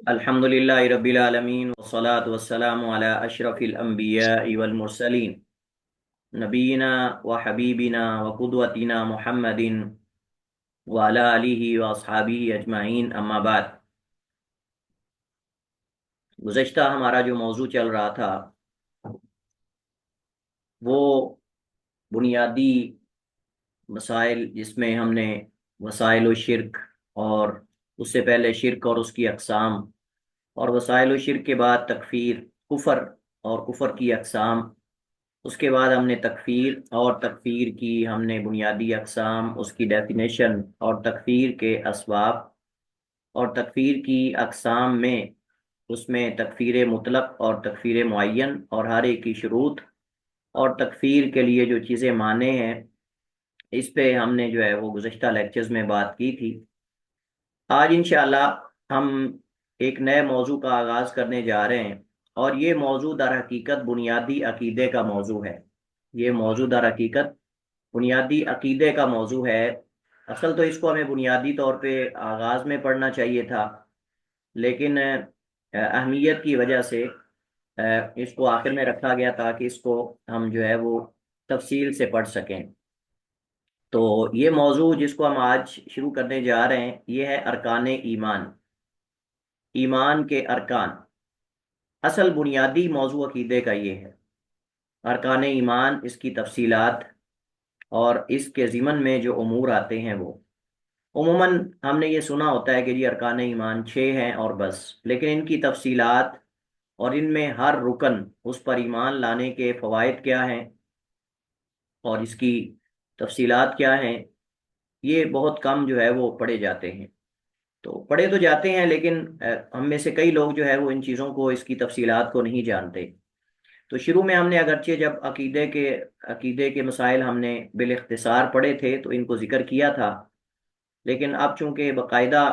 الحمدللہ رب العالمین والصلاة والسلام علی اشرف الانبیاء والمرسلین نبینا و حبیبنا و قدوتنا محمد وعلی آلہ و اصحابہ اجمعین، اما بعد۔ گزشتہ ہمارا جو موضوع چل رہا تھا وہ بنیادی مسائل، جس میں ہم نے وسائل و شرک، اور اس سے پہلے شرک اور اس کی اقسام، اور وسائل و شرک کے بعد تکفیر، کفر اور کفر کی اقسام، اس کے بعد ہم نے تکفیر اور تکفیر کی ہم نے بنیادی اقسام، اس کی ڈیفینیشن اور تکفیر کے اسباب، اور تکفیر کی اقسام میں اس میں تکفیر مطلق اور تکفیر معین اور ہر ایک کی شروط، اور تکفیر کے لیے جو چیزیں مانے ہیں، اس پہ ہم نے جو ہے وہ گزشتہ لیکچرز میں بات کی تھی۔ آج انشاءاللہ ہم ایک نئے موضوع کا آغاز کرنے جا رہے ہیں، اور یہ موضوع در حقیقت بنیادی عقیدے کا موضوع ہے۔ یہ موضوع در حقیقت بنیادی عقیدے کا موضوع ہے۔ اصل تو اس کو ہمیں بنیادی طور پہ آغاز میں پڑھنا چاہیے تھا، لیکن اہمیت کی وجہ سے اس کو آخر میں رکھا گیا تاکہ اس کو ہم جو ہے وہ تفصیل سے پڑھ سکیں۔ تو یہ موضوع جس کو ہم آج شروع کرنے جا رہے ہیں، یہ ہے ارکان ایمان، ایمان کے ارکان۔ اصل بنیادی موضوع عقیدے کا یہ ہے، ارکان ایمان، اس کی تفصیلات اور اس کے ضمن میں جو امور آتے ہیں وہ عموماً ہم نے یہ سنا ہوتا ہے کہ جی ارکان ایمان 6 ہیں اور بس، لیکن ان کی تفصیلات اور ان میں ہر رکن، اس پر ایمان لانے کے فوائد کیا ہیں اور اس کی تفصیلات کیا ہیں، یہ بہت کم جو ہے وہ پڑھے جاتے ہیں۔ تو پڑھے تو جاتے ہیں، لیکن ہم میں سے کئی لوگ جو ہے وہ ان چیزوں کو، اس کی تفصیلات کو نہیں جانتے۔ تو شروع میں ہم نے اگرچہ جب عقیدے کے مسائل ہم نے بالاختصار پڑھے تھے تو ان کو ذکر کیا تھا، لیکن اب چونکہ باقاعدہ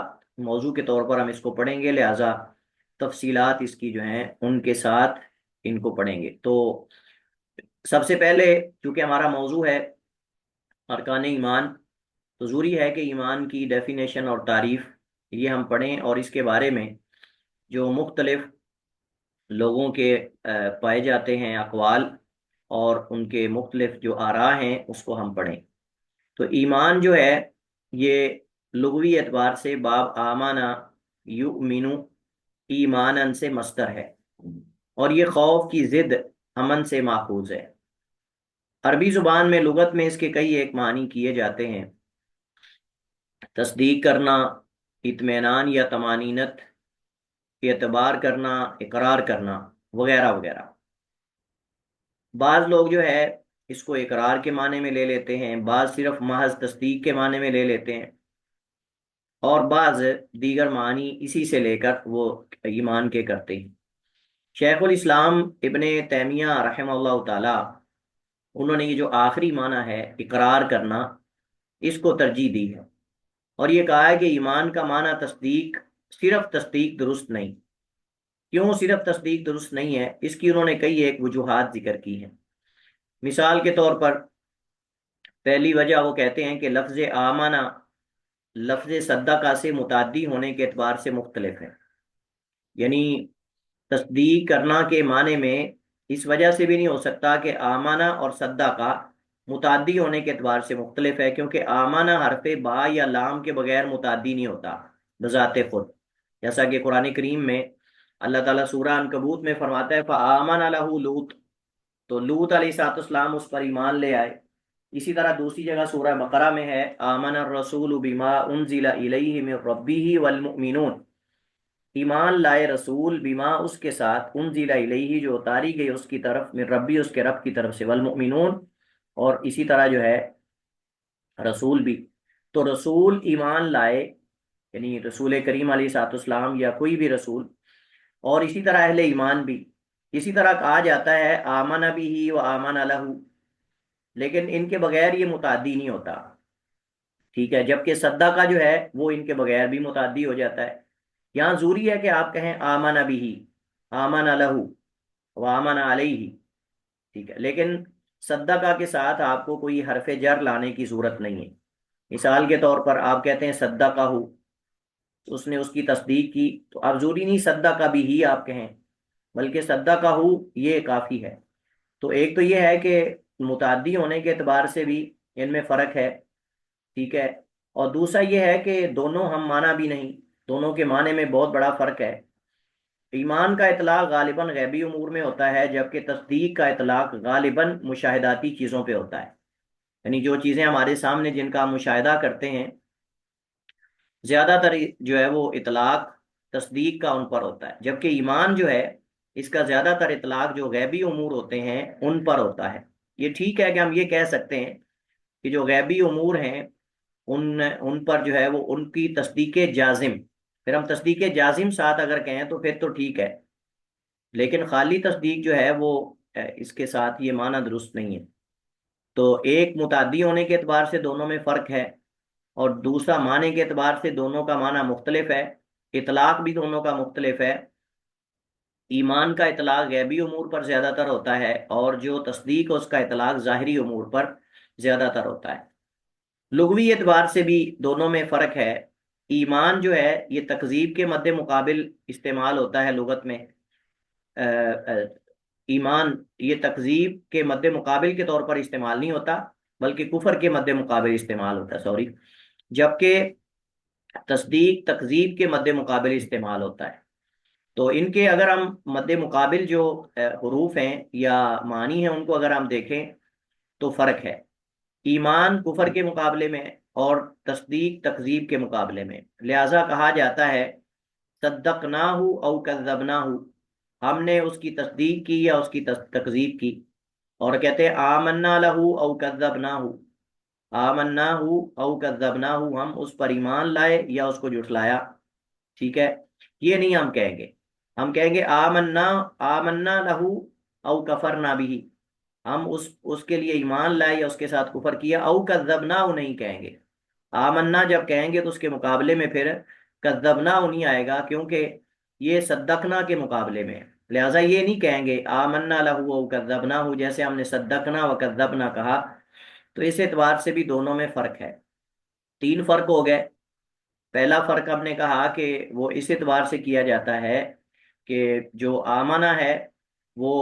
موضوع کے طور پر ہم اس کو پڑھیں گے، لہٰذا تفصیلات اس کی جو ہیں ان کے ساتھ ان کو پڑھیں گے۔ تو سب سے پہلے چونکہ ہمارا موضوع ہے ارکان ایمان، تو ضروری ہے کہ ایمان کی ڈیفینیشن اور تعریف یہ ہم پڑھیں، اور اس کے بارے میں جو مختلف لوگوں کے پائے جاتے ہیں اقوال اور ان کے مختلف جو آراء ہیں اس کو ہم پڑھیں۔ تو ایمان جو ہے یہ لغوی اعتبار سے باب آمنا یؤمنو ایمانن سے مصدر ہے، اور یہ خوف کی ضد امن سے ماخوذ ہے۔ عربی زبان میں لغت میں اس کے کئی ایک معنی کیے جاتے ہیں: تصدیق کرنا، اطمینان یا طمانینت، اعتبار کرنا، اقرار کرنا، وغیرہ وغیرہ۔ بعض لوگ جو ہے اس کو اقرار کے معنی میں لے لیتے ہیں، بعض صرف محض تصدیق کے معنی میں لے لیتے ہیں، اور بعض دیگر معنی اسی سے لے کر وہ ایمان کے کرتے ہیں۔ شیخ الاسلام ابن تیمیہ رحمہ اللہ تعالی، انہوں نے یہ جو آخری معنی ہے اقرار کرنا، اس کو ترجیح دی ہے، اور یہ کہا ہے کہ ایمان کا معنی تصدیق، صرف تصدیق درست نہیں۔ کیوں صرف تصدیق درست نہیں ہے؟ اس کی انہوں نے کئی ایک وجوہات ذکر کی ہیں۔ مثال کے طور پر پہلی وجہ وہ کہتے ہیں کہ لفظ آمنا لفظ صدقہ سے متعدی ہونے کے اعتبار سے مختلف ہے، یعنی تصدیق کرنا کے معنی میں اس وجہ سے بھی نہیں ہو سکتا کہ آمنا اور صدقہ متعدی ہونے کے اعتبار سے مختلف ہے، کیونکہ آمنا حرف با یا لام کے بغیر متعدی نہیں ہوتا بذات خود، جیسا کہ قرآن کریم میں اللہ تعالیٰ سورہ عنکبوت میں فرماتا ہے فآمن لہ لوط، تو لوط علیہ السلام اس پر ایمان لے آئے۔ اسی طرح دوسری جگہ سورہ بقرہ میں ہے آمن الرسول بما انزل الیہ من ربہ والمؤمنون، ایمان لائے رسول بما اس کے ساتھ انزل الیہ جو اتاری گئی اس کی طرف، من ربی اس کے رب کی طرف سے، والمؤمنون اور اسی طرح جو ہے رسول بھی۔ تو رسول ایمان لائے، یعنی رسول کریم علیہ السلام یا کوئی بھی رسول، اور اسی طرح اہل ایمان بھی۔ اسی طرح کہا جاتا ہے آمن بھی و آمن لہ، لیکن ان کے بغیر یہ متعدی نہیں ہوتا، ٹھیک ہے؟ جبکہ صدقہ جو ہے وہ ان کے بغیر بھی متعدی ہو جاتا ہے۔ یہاں ضروری ہے کہ آپ کہیں آمن بھی، آمن لہ و آمن علیہ، ٹھیک ہے، لیکن صدقہ کے ساتھ آپ کو کوئی حرف جر لانے کی ضرورت نہیں ہے۔ مثال کے طور پر آپ کہتے ہیں صدقہ، اس نے اس کی تصدیق کی، تو اب ضروری نہیں صدق بھی ہی آپ کہیں، بلکہ صدقہ یہ کافی ہے۔ تو ایک تو یہ ہے کہ متعدی ہونے کے اعتبار سے بھی ان میں فرق ہے، ٹھیک ہے، اور دوسرا یہ ہے کہ دونوں ہم معنی بھی نہیں، دونوں کے معنی میں بہت بڑا فرق ہے۔ ایمان کا اطلاق غالباً غیبی امور میں ہوتا ہے، جبکہ تصدیق کا اطلاق غالباً مشاہداتی چیزوں پہ ہوتا ہے، یعنی جو چیزیں ہمارے سامنے جن کا ہم مشاہدہ کرتے ہیں، زیادہ تر جو ہے وہ اطلاق تصدیق کا ان پر ہوتا ہے، جبکہ ایمان جو ہے اس کا زیادہ تر اطلاق جو غیبی امور ہوتے ہیں ان پر ہوتا ہے۔ یہ ٹھیک ہے کہ ہم یہ کہہ سکتے ہیں کہ جو غیبی امور ہیں ان پر جو ہے وہ ان کی تصدیق جازم، پھر ہم تصدیق جازم ساتھ اگر کہیں تو پھر تو ٹھیک ہے، لیکن خالی تصدیق جو ہے وہ اس کے ساتھ یہ معنی درست نہیں ہے۔ تو ایک متعدی ہونے کے اعتبار سے دونوں میں فرق ہے، اور دوسرا معنی کے اعتبار سے دونوں کا معنی مختلف ہے، اطلاق بھی دونوں کا مختلف ہے۔ ایمان کا اطلاق غیبی امور پر زیادہ تر ہوتا ہے، اور جو تصدیق اس کا اطلاق ظاہری امور پر زیادہ تر ہوتا ہے۔ لغوی اعتبار سے بھی دونوں میں فرق ہے۔ ایمان جو ہے یہ تکذیب کے مد مقابل استعمال ہوتا ہے لغت میں، ایمان یہ تکذیب کے مد مقابل کے طور پر استعمال نہیں ہوتا، بلکہ کفر کے مد مقابل استعمال ہوتا ہے، سوری، جبکہ تصدیق تکذیب کے مد مقابل استعمال ہوتا ہے۔ تو ان کے اگر ہم مد مقابل جو حروف ہیں یا معنی ہیں ان کو اگر ہم دیکھیں تو فرق ہے، ایمان کفر کے مقابلے میں اور تصدیق تکذیب کے مقابلے میں، لہذا کہا جاتا ہے صدقناہ او کذبناہ، ہم نے اس کی تصدیق کی یا اس کی تکذیب کی، اور کہتے ہیں آمنا لہو او کذبناہ، آمناہ او کذبناہ، ہم اس پر ایمان لائے یا اس کو جھٹلایا، ٹھیک ہے، یہ نہیں ہم کہیں گے، ہم کہیں گے آمنا لہو او کفرنا بھی، ہم اس کے لیے ایمان لائے یا اس کے ساتھ کفر کیا، او کذبنا نہیں کہیں گے۔ آمنا جب کہیں گے تو اس کے مقابلے میں پھر کذبنا نہیں آئے گا، کیونکہ یہ صدقنا کے مقابلے میں ہے، لہٰذا یہ نہیں کہیں گے آمنا لہو او کذبنا، جیسے ہم نے صدقنا و کذبنا کہا۔ تو اس اعتبار سے بھی دونوں میں فرق ہے، تین فرق ہو گئے۔ پہلا فرق ہم نے کہا کہ وہ اس اعتبار سے کیا جاتا ہے کہ جو آمنا ہے وہ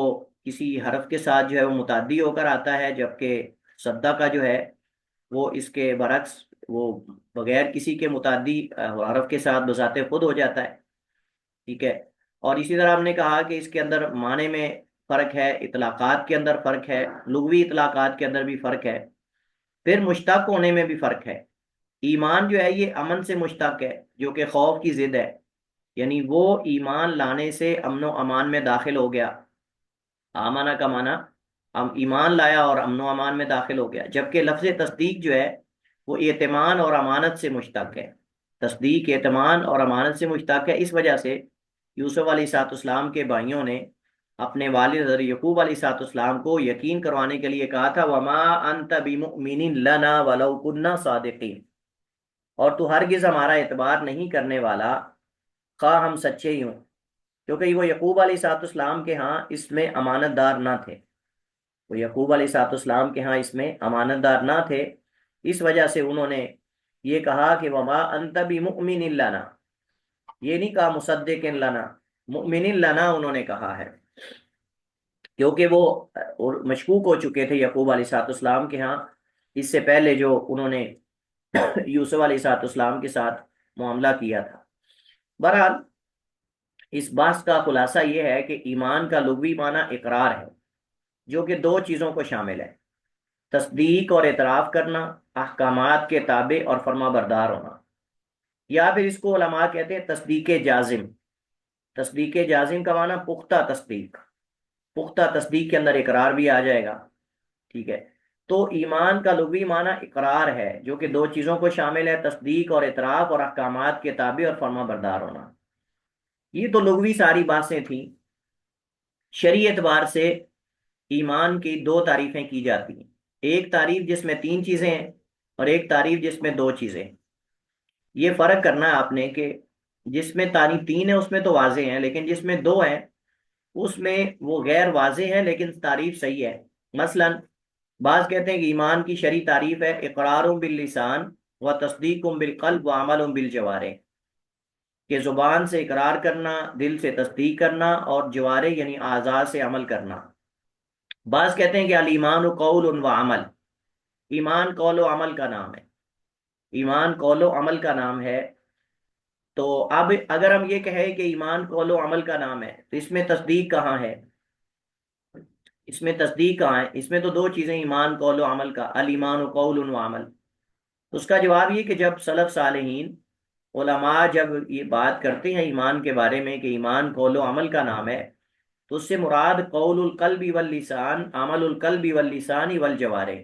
کسی حرف کے ساتھ جو ہے وہ متعدی ہو کر آتا ہے، جبکہ صدقہ کا جو ہے وہ اس کے برعکس وہ بغیر کسی کے متعدی حرف کے ساتھ بذات خود ہو جاتا ہے، ٹھیک ہے۔ اور اسی طرح ہم نے کہا کہ اس کے اندر معنی میں فرق ہے، اطلاقات کے اندر فرق ہے، لغوی اطلاقات کے اندر بھی فرق ہے، پھر مشتق ہونے میں بھی فرق ہے۔ ایمان جو ہے یہ امن سے مشتق ہے، جو کہ خوف کی ضد ہے، یعنی وہ ایمان لانے سے امن و امان میں داخل ہو گیا، آمانہ کا معنی ہم ایمان لایا اور امن و امان میں داخل ہو گیا، جبکہ لفظ تصدیق جو ہے وہ اعتمان اور امانت سے مشتق ہے، تصدیق اعتمان اور امانت سے مشتق ہے۔ اس وجہ سے یوسف علیہ الصلوۃ والسلام کے بھائیوں نے اپنے والد حضرت یعقوب علیہ الصلوۃ والسلام کو یقین کروانے کے لیے کہا تھا وما انت بمؤمن لنا ولو كنا صادقین، اور تو ہرگز ہمارا اعتبار نہیں کرنے والا خواہ ہم سچے ہی ہوں، کیونکہ وہ یعقوب علیہ الصلوۃ والسلام کے ہاں اس میں امانت دار نہ تھے، وہ یعقوب علیہ الصلوۃ والسلام کے ہاں اس میں امانت دار نہ تھے، اس وجہ سے انہوں نے یہ کہا کہ وما انت بمؤمن لنا، یہ نہیں کہا مصدق لنا، مؤمن لنا انہوں نے کہا ہے، کیونکہ وہ مشکوک ہو چکے تھے یعقوب علیہ الصلوۃ والسلام کے ہاں اس سے پہلے جو انہوں نے یوسف علیہ الصلوۃ والسلام کے ساتھ معاملہ کیا تھا۔ بہرحال اس بحث کا خلاصہ یہ ہے کہ ایمان کا لغوی معنی اقرار ہے، جو کہ دو چیزوں کو شامل ہے، تصدیق اور اعتراف کرنا، احکامات کے تابع اور فرما بردار ہونا، یا پھر اس کو علماء کہتے ہیں تصدیق جازم۔ تصدیق جازم کا معنی پختہ تصدیق، پختہ تصدیق کے اندر اقرار بھی آ جائے گا، ٹھیک ہے۔ تو ایمان کا لغوی معنی اقرار ہے، جو کہ دو چیزوں کو شامل ہے، تصدیق اور اعتراف اور احکامات کے تابع اور فرما بردار ہونا۔ یہ تو لغوی ساری باتیں تھیں۔ شرعی اعتبار سے ایمان کی دو تعریفیں کی جاتی ہیں، ایک تعریف جس میں تین چیزیں ہیں اور ایک تعریف جس میں دو چیزیں ہیں۔ یہ فرق کرنا ہے آپ نے کہ جس میں تعریف تین ہے اس میں تو واضح ہیں، لیکن جس میں دو ہیں اس میں وہ غیر واضح ہے لیکن تعریف صحیح ہے۔ مثلا بعض کہتے ہیں کہ ایمان کی شرعی تعریف ہے اقرار باللسان و تصدیق بالقلب و عمل بالجوارح، کہ زبان سے اقرار کرنا، دل سے تصدیق کرنا، اور جوارے یعنی اعضاء سے عمل کرنا۔ بعض کہتے ہیں کہ الایمان قول و عمل، ایمان قول و عمل کا نام ہے، ایمان قول و عمل کا نام ہے۔ تو اب اگر ہم یہ کہیں کہ ایمان قول و عمل کا نام ہے تو اس میں تصدیق کہاں ہے؟ اس میں تصدیق کہاں ہے؟ اس میں تو دو چیزیں، ایمان قول و عمل کا، الایمان قول و عمل۔ تو اس کا جواب یہ کہ جب سلف صالحین علماء جب یہ بات کرتے ہیں ایمان کے بارے میں کہ ایمان قول و عمل کا نام ہے، تو اس سے مراد قول القلب واللسان، عمل القلب واللسان والجوارح،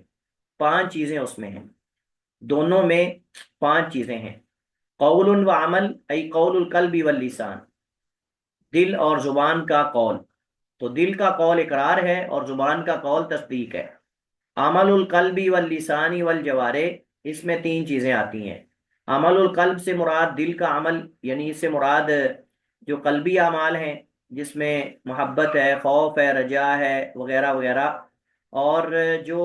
پانچ چیزیں اس میں ہیں، دونوں میں پانچ چیزیں ہیں۔ قول و عمل ای قول القلب واللسان، دل اور زبان کا قول، تو دل کا قول اقرار ہے اور زبان کا قول تصدیق ہے۔ عمل القلب واللسان والجوارح، اس میں تین چیزیں آتی ہیں۔ عمل القلب سے مراد دل کا عمل، یعنی اس سے مراد جو قلبی اعمال ہیں جس میں محبت ہے، خوف ہے، رجا ہے، وغیرہ وغیرہ، اور جو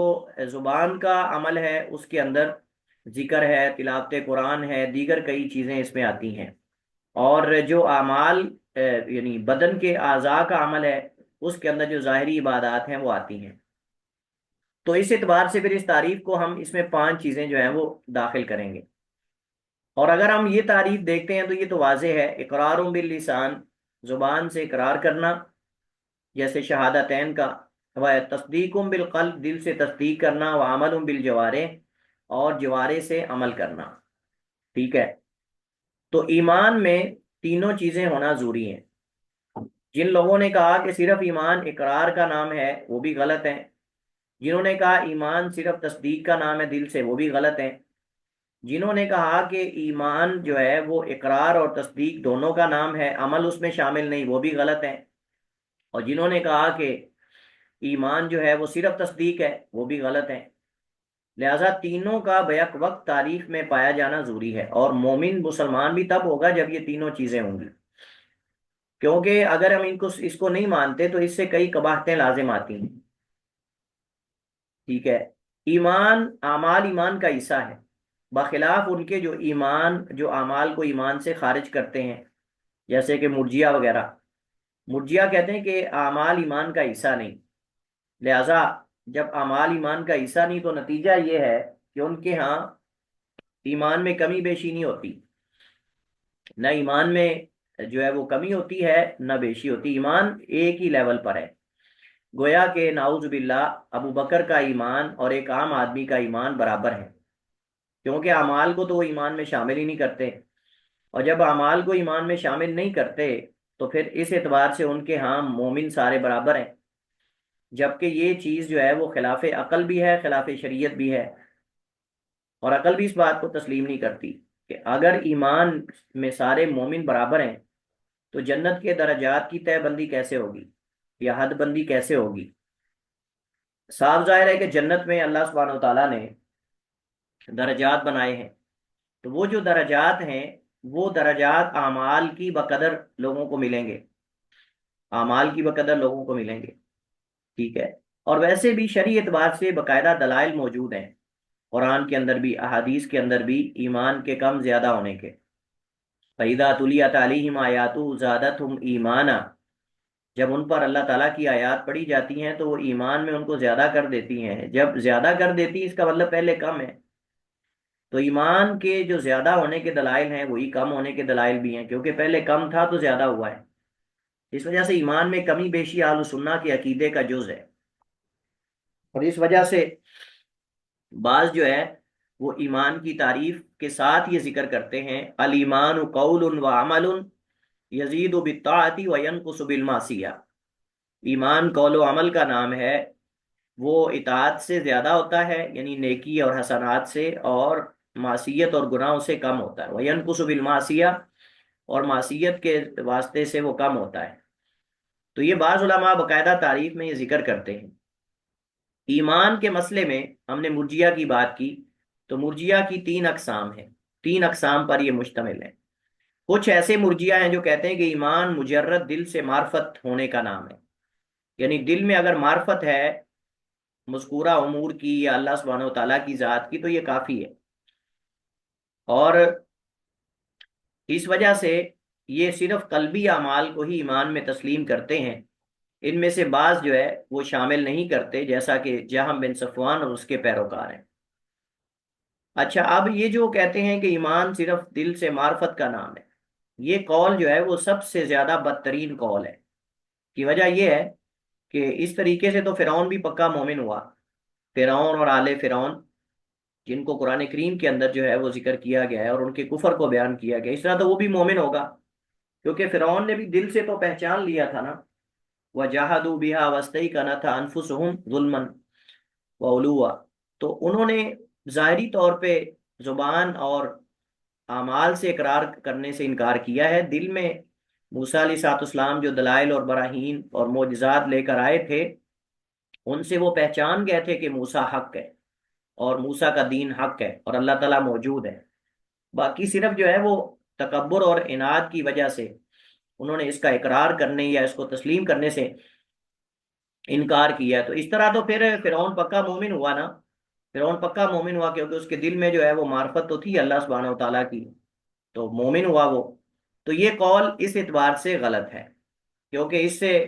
زبان کا عمل ہے اس کے اندر ذکر ہے، تلاوت قرآن ہے، دیگر کئی چیزیں اس میں آتی ہیں۔ اور جو اعمال یعنی بدن کے اعضاء کا عمل ہے اس کے اندر جو ظاہری عبادات ہیں وہ آتی ہیں۔ تو اس اعتبار سے پھر اس تعریف کو ہم اس میں پانچ چیزیں جو ہیں وہ داخل کریں گے۔ اور اگر ہم یہ تعریف دیکھتے ہیں تو یہ تو واضح ہے، اقرار باللسان، زبان سے اقرار کرنا جیسے شہادتین کا، وہ تصدیق بالقلب، دل سے تصدیق کرنا، وہ عمل بالجوارح، اور جوارے سے عمل کرنا، ٹھیک ہے۔ تو ایمان میں تینوں چیزیں ہونا ضروری ہیں۔ جن لوگوں نے کہا کہ صرف ایمان اقرار کا نام ہے وہ بھی غلط ہیں، جنہوں نے کہا ایمان صرف تصدیق کا نام ہے دل سے، وہ بھی غلط ہیں، جنہوں نے کہا کہ ایمان جو ہے وہ اقرار اور تصدیق دونوں کا نام ہے، عمل اس میں شامل نہیں، وہ بھی غلط ہیں، اور جنہوں نے کہا کہ ایمان جو ہے وہ صرف تصدیق ہے، وہ بھی غلط ہیں۔ لہذا تینوں کا بیک وقت تاریخ میں پایا جانا ضروری ہے، اور مومن مسلمان بھی تب ہوگا جب یہ تینوں چیزیں ہوں گی، کیونکہ اگر ہم اس کو نہیں مانتے تو اس سے کئی قباحتیں لازم آتی ہیں، ٹھیک ہے۔ ایمان، اعمال ایمان کا حصہ ہے، بخلاف ان کے جو ایمان، جو اعمال کو ایمان سے خارج کرتے ہیں، جیسے کہ مرجیہ وغیرہ۔ مرجیہ کہتے ہیں کہ اعمال ایمان کا حصہ نہیں، لہذا جب اعمال ایمان کا حصہ نہیں تو نتیجہ یہ ہے کہ ان کے ہاں ایمان میں کمی بیشی نہیں ہوتی، نہ ایمان میں جو ہے وہ کمی ہوتی ہے نہ بیشی ہوتی، ایمان ایک ہی لیول پر ہے۔ گویا کہ نعوذ باللہ ابو بکر کا ایمان اور ایک عام آدمی کا ایمان برابر ہے، کیونکہ اعمال کو تو وہ ایمان میں شامل ہی نہیں کرتے، اور جب اعمال کو ایمان میں شامل نہیں کرتے تو پھر اس اعتبار سے ان کے ہاں مومن سارے برابر ہیں، جبکہ یہ چیز جو ہے وہ خلاف عقل بھی ہے، خلاف شریعت بھی ہے، اور عقل بھی اس بات کو تسلیم نہیں کرتی کہ اگر ایمان میں سارے مومن برابر ہیں تو جنت کے درجات کی طے بندی کیسے ہوگی یا حد بندی کیسے ہوگی؟ صاف ظاہر ہے کہ جنت میں اللہ سبحانہ و تعالیٰ نے درجات بنائے ہیں، تو وہ جو درجات ہیں وہ درجات اعمال کی بقدر لوگوں کو ملیں گے، اعمال کی بقدر لوگوں کو ملیں گے، ٹھیک ہے۔ اور ویسے بھی شرعی اعتبار سے باقاعدہ دلائل موجود ہیں، قرآن کے اندر بھی، احادیث کے اندر بھی، ایمان کے کم زیادہ ہونے کے۔ فَإِذَا تُلِيَتْ عَلَيْهِمْ آيَاتُهُ زَادَتْهُمْ إِيمَانًا، جب ان پر اللہ تعالیٰ کی آیات پڑھی جاتی ہیں تو وہ ایمان میں ان کو زیادہ کر دیتی ہیں۔ جب زیادہ کر دیتی اس کا مطلب پہلے کم ہے، تو ایمان کے جو زیادہ ہونے کے دلائل ہیں وہی کم ہونے کے دلائل بھی ہیں، کیونکہ پہلے کم تھا تو زیادہ ہوا ہے۔ اس وجہ سے ایمان میں کمی بیشی اہل سنہ کے عقیدے کا جز ہے، اور اس وجہ سے بعض جو ہے وہ ایمان کی تعریف کے ساتھ یہ ذکر کرتے ہیں الایمان قول و عمل یزید بالطاعت و ینقص بالمعصیہ، ایمان قول و عمل کا نام ہے، وہ اطاعت سے زیادہ ہوتا ہے یعنی نیکی اور حسنات سے، اور معصیت اور گناہوں سے کم ہوتا ہے، وَيَنْقُصُ بِالْمَعْصِيَةِ، اور معصیت کے واسطے سے وہ کم ہوتا ہے۔ تو یہ بعض علماء باقاعدہ تعریف میں یہ ذکر کرتے ہیں۔ ایمان کے مسئلے میں ہم نے مرجیہ کی بات کی، تو مرجیہ کی تین اقسام ہیں، تین اقسام پر یہ مشتمل ہے۔ کچھ ایسے مرجیہ ہیں جو کہتے ہیں کہ ایمان مجرد دل سے معرفت ہونے کا نام ہے، یعنی دل میں اگر معرفت ہے مذکورہ امور کی یا اللہ سبحانہ و تعالیٰ کی ذات کی تو یہ کافی ہے، اور اس وجہ سے یہ صرف قلبی اعمال کو ہی ایمان میں تسلیم کرتے ہیں، ان میں سے بعض جو ہے وہ شامل نہیں کرتے، جیسا کہ جہم بن صفوان اور اس کے پیروکار ہیں۔ اچھا، اب یہ جو کہتے ہیں کہ ایمان صرف دل سے معرفت کا نام ہے، یہ قول جو ہے وہ سب سے زیادہ بدترین قول ہے۔ کی وجہ یہ ہے کہ اس طریقے سے تو فرعون بھی پکا مومن ہوا، فرعون اور آل فرعون، جن کو قرآن کریم کے اندر جو ہے وہ ذکر کیا گیا ہے اور ان کے کفر کو بیان کیا گیا، اس طرح تو وہ بھی مومن ہوگا، کیونکہ فرعون نے بھی دل سے تو پہچان لیا تھا نا، وَجَحَدُوا بِهَا وَاسْتَيْقَنَتْهَا أَنفُسُهُمْ ظُلْمًا وَعُلُوًّا، تو انہوں نے ظاہری طور پہ زبان اور اعمال سے اقرار کرنے سے انکار کیا ہے، دل میں موسیٰ علیہ السلام جو دلائل اور براہین اور معجزات لے کر آئے تھے، ان سے وہ پہچان گئے تھے کہ موسیٰ حق ہے اور موسیٰ کا دین حق ہے اور اللہ تعالیٰ موجود ہے۔ باقی صرف جو ہے وہ تکبر اور عناد کی وجہ سے انہوں نے اس کا اقرار کرنے یا اس کو تسلیم کرنے سے انکار کیا ہے۔ تو اس طرح تو پھر فرعون پکا مومن ہوا نا، فرعون پکا مومن ہوا، کیونکہ اس کے دل میں جو ہے وہ معرفت تو تھی اللہ سبحانہ و تعالیٰ کی، تو مومن ہوا وہ۔ تو یہ قول اس اعتبار سے غلط ہے، کیونکہ اس سے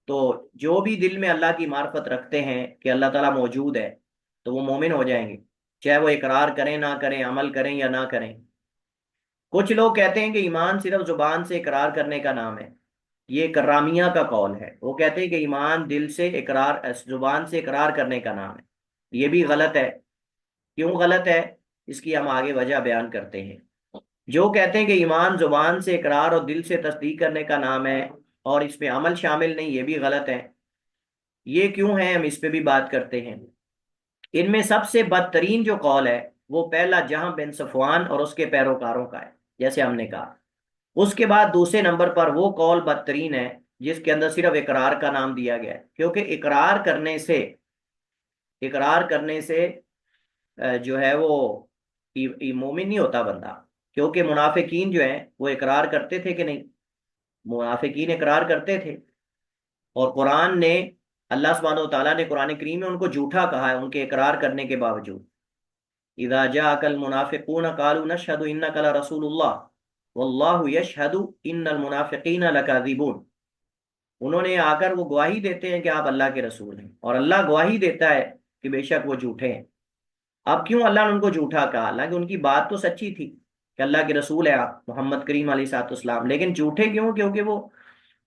تو جو بھی دل میں اللہ کی معرفت رکھتے ہیں کہ اللہ تعالیٰ موجود ہے تو وہ مومن ہو جائیں گے، چاہے وہ اقرار کریں نہ کریں، عمل کریں یا نہ کریں۔ کچھ لوگ کہتے ہیں کہ ایمان صرف زبان سے اقرار کرنے کا نام ہے، یہ کرامیہ کا قول ہے، وہ کہتے ہیں کہ ایمان دل سے اقرار، زبان سے اقرار کرنے کا نام ہے، یہ بھی غلط ہے۔ کیوں غلط ہے؟ اس کی ہم آگے وجہ بیان کرتے ہیں۔ جو کہتے ہیں کہ ایمان زبان سے اقرار اور دل سے تصدیق کرنے کا نام ہے اور اس میں عمل شامل نہیں، یہ بھی غلط ہے۔ یہ کیوں ہے، ہم اس پہ بھی بات کرتے ہیں۔ ان میں سب سے بدترین جو قول ہے وہ پہلا جہاں بن صفوان اور اس کے پیروکاروں کا ہے، جیسے ہم نے کہا۔ اس کے بعد دوسرے نمبر پر وہ قول بدترین ہے جس کے اندر صرف اقرار کا نام دیا گیا ہے، کیونکہ اقرار کرنے سے جو ہے وہ مومن نہیں ہوتا بندہ، کیونکہ منافقین جو ہیں وہ اقرار کرتے تھے کہ نہیں؟ منافقین اقرار کرتے تھے، اور قرآن نے، اللہ سبحانہ و تعالیٰ نے قرآن کریم میں ان کو جھوٹا کہا ہے ان کے اقرار کرنے کے باوجود۔ اذا جاءك المنافقون قالوا نشهد انك لرسول الله والله يشهد ان المنافقین لکاذبون، انہوں نے آ کر وہ گواہی دیتے ہیں کہ آپ اللہ کے رسول ہیں، اور اللہ گواہی دیتا ہے کہ بے شک وہ جھوٹے ہیں۔ اب کیوں اللہ نے ان کو جھوٹا کہا؟ حالانکہ ان کی بات تو سچی تھی کہ اللہ کے رسول ہے آپ محمد کریم علیہ الصلوۃ والسلام، لیکن جھوٹے کیوں؟ کیونکہ وہ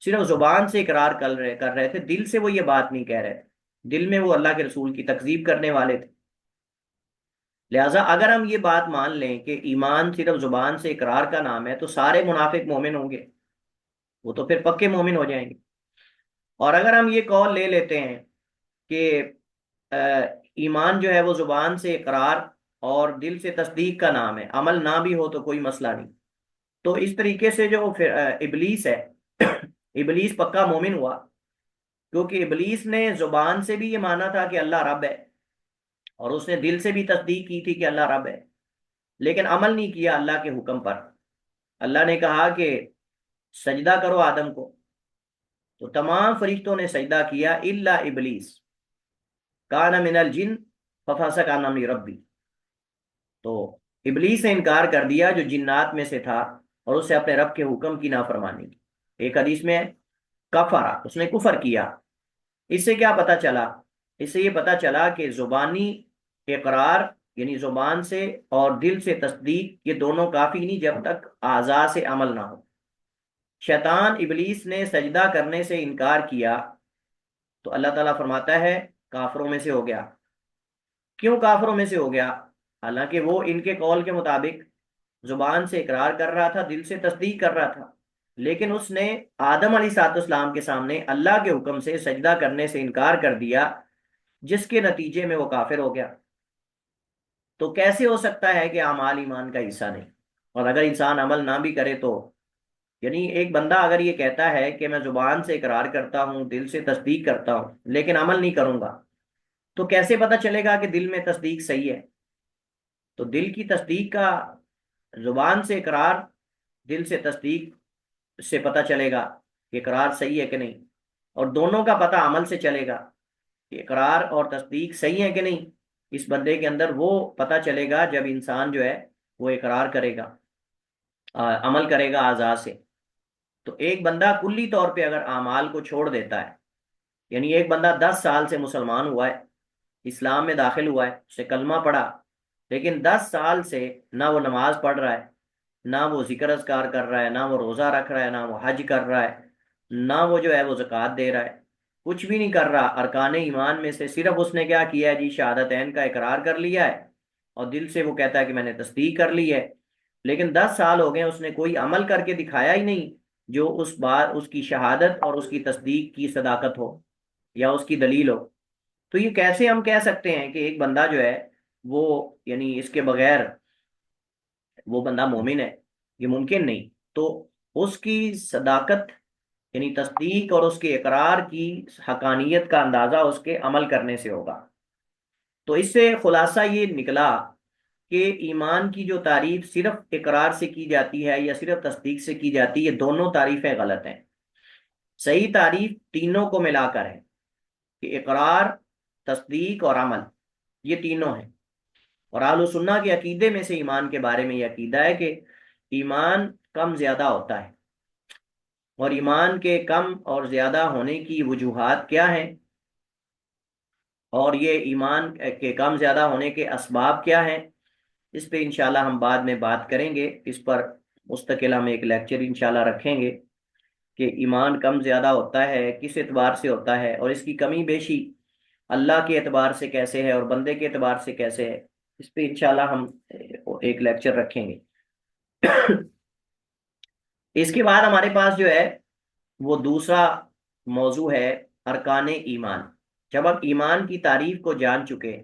صرف زبان سے اقرار کر رہے تھے، دل سے وہ یہ بات نہیں کہہ رہے تھے، دل میں وہ اللہ کے رسول کی تکذیب کرنے والے تھے۔ لہٰذا اگر ہم یہ بات مان لیں کہ ایمان صرف زبان سے اقرار کا نام ہے تو سارے منافق مومن ہوں گے، وہ تو پھر پکے مومن ہو جائیں گے۔ اور اگر ہم یہ قول لے لیتے ہیں کہ ایمان جو ہے وہ زبان سے اقرار اور دل سے تصدیق کا نام ہے، عمل نہ بھی ہو تو کوئی مسئلہ نہیں، تو اس طریقے سے جو ابلیس ہے ابلیس پکا مومن ہوا، کیونکہ ابلیس نے زبان سے بھی یہ مانا تھا کہ اللہ رب ہے، اور اس نے دل سے بھی تصدیق کی تھی کہ اللہ رب ہے، لیکن عمل نہیں کیا اللہ کے حکم پر۔ اللہ نے کہا کہ سجدہ کرو آدم کو، تو تمام فرشتوں نے سجدہ کیا الا ابلیس کان من الجن ففسق عن امر ربی، تو ابلیس نے انکار کر دیا جو جنات میں سے تھا، اور اس سے اپنے رب کے حکم کی نافرمانی کی۔ ایک حدیث میں کفر، اس نے کفر کیا۔ اس سے کیا پتا چلا؟ اس سے یہ پتا چلا کہ زبانی اقرار یعنی زبان سے اور دل سے تصدیق یہ دونوں کافی نہیں جب تک اعضاء سے عمل نہ ہو۔ شیطان ابلیس نے سجدہ کرنے سے انکار کیا تو اللہ تعالیٰ فرماتا ہے کافروں میں سے ہو گیا۔ کیوں کافروں میں سے ہو گیا؟ حالانکہ وہ ان کے قول کے مطابق زبان سے اقرار کر رہا تھا، دل سے تصدیق کر رہا تھا، لیکن اس نے آدم علیہ السلام کے سامنے اللہ کے حکم سے سجدہ کرنے سے انکار کر دیا، جس کے نتیجے میں وہ کافر ہو گیا۔ تو کیسے ہو سکتا ہے کہ اعمال ایمان کا حصہ نہیں؟ اور اگر انسان عمل نہ بھی کرے تو، یعنی ایک بندہ اگر یہ کہتا ہے کہ میں زبان سے اقرار کرتا ہوں، دل سے تصدیق کرتا ہوں، لیکن عمل نہیں کروں گا، تو کیسے پتا چلے گا کہ دل میں تصدیق صحیح ہے؟ تو دل کی تصدیق کا، زبان سے اقرار، دل سے تصدیق سے پتا چلے گا کہ اقرار صحیح ہے کہ نہیں، اور دونوں کا پتہ عمل سے چلے گا کہ اقرار اور تصدیق صحیح ہے کہ نہیں۔ اس بندے کے اندر وہ پتہ چلے گا جب انسان جو ہے وہ اقرار کرے گا، عمل کرے گا اعضاء سے۔ تو ایک بندہ کلی طور پہ اگر اعمال کو چھوڑ دیتا ہے، یعنی ایک بندہ 10 سال سے مسلمان ہوا ہے، اسلام میں داخل ہوا ہے، اس نے کلمہ پڑھا، لیکن 10 سال سے نہ وہ نماز پڑھ رہا ہے، نہ وہ ذکر اذکار کر رہا ہے، نہ وہ روزہ رکھ رہا ہے، نہ وہ حج کر رہا ہے، نہ وہ جو ہے وہ زکوٰۃ دے رہا ہے، کچھ بھی نہیں کر رہا، ارکان ایمان میں سے صرف اس نے کیا کیا ہے جی، شہادتین کا اقرار کر لیا ہے، اور دل سے وہ کہتا ہے کہ میں نے تصدیق کر لی ہے، لیکن 10 سال ہو گئے اس نے کوئی عمل کر کے دکھایا ہی نہیں جو اس بات، اس کی شہادت اور اس کی تصدیق کی صداقت ہو یا اس کی دلیل ہو۔ تو یہ کیسے ہم کہہ سکتے ہیں کہ ایک بندہ جو ہے وہ، یعنی اس کے بغیر وہ بندہ مومن ہے؟ یہ ممکن نہیں۔ تو اس کی صداقت یعنی تصدیق اور اس کے اقرار کی حقانیت کا اندازہ اس کے عمل کرنے سے ہوگا۔ تو اس سے خلاصہ یہ نکلا کہ ایمان کی جو تعریف صرف اقرار سے کی جاتی ہے یا صرف تصدیق سے کی جاتی ہے، یہ دونوں تعریفیں غلط ہیں۔ صحیح تعریف تینوں کو ملا کر ہے کہ اقرار، تصدیق اور عمل، یہ تینوں ہیں۔ اور اہل سنہ کے عقیدے میں سے ایمان کے بارے میں یہ عقیدہ ہے کہ ایمان کم زیادہ ہوتا ہے، اور ایمان کے کم اور زیادہ ہونے کی وجوہات کیا ہیں، اور یہ ایمان کے کم زیادہ ہونے کے اسباب کیا ہیں، اس پہ انشاءاللہ ہم بعد میں بات کریں گے۔ اس پر مستقل ہم ایک لیکچر انشاءاللہ رکھیں گے کہ ایمان کم زیادہ ہوتا ہے، کس اعتبار سے ہوتا ہے، اور اس کی کمی بیشی اللہ کے اعتبار سے کیسے ہے اور بندے کے اعتبار سے کیسے ہے، اس پہ انشاءاللہ ہم ایک لیکچر رکھیں گے۔ اس کے بعد ہمارے پاس جو ہے وہ دوسرا موضوع ہے ارکان ایمان۔ جب ہم ایمان کی تعریف کو جان چکے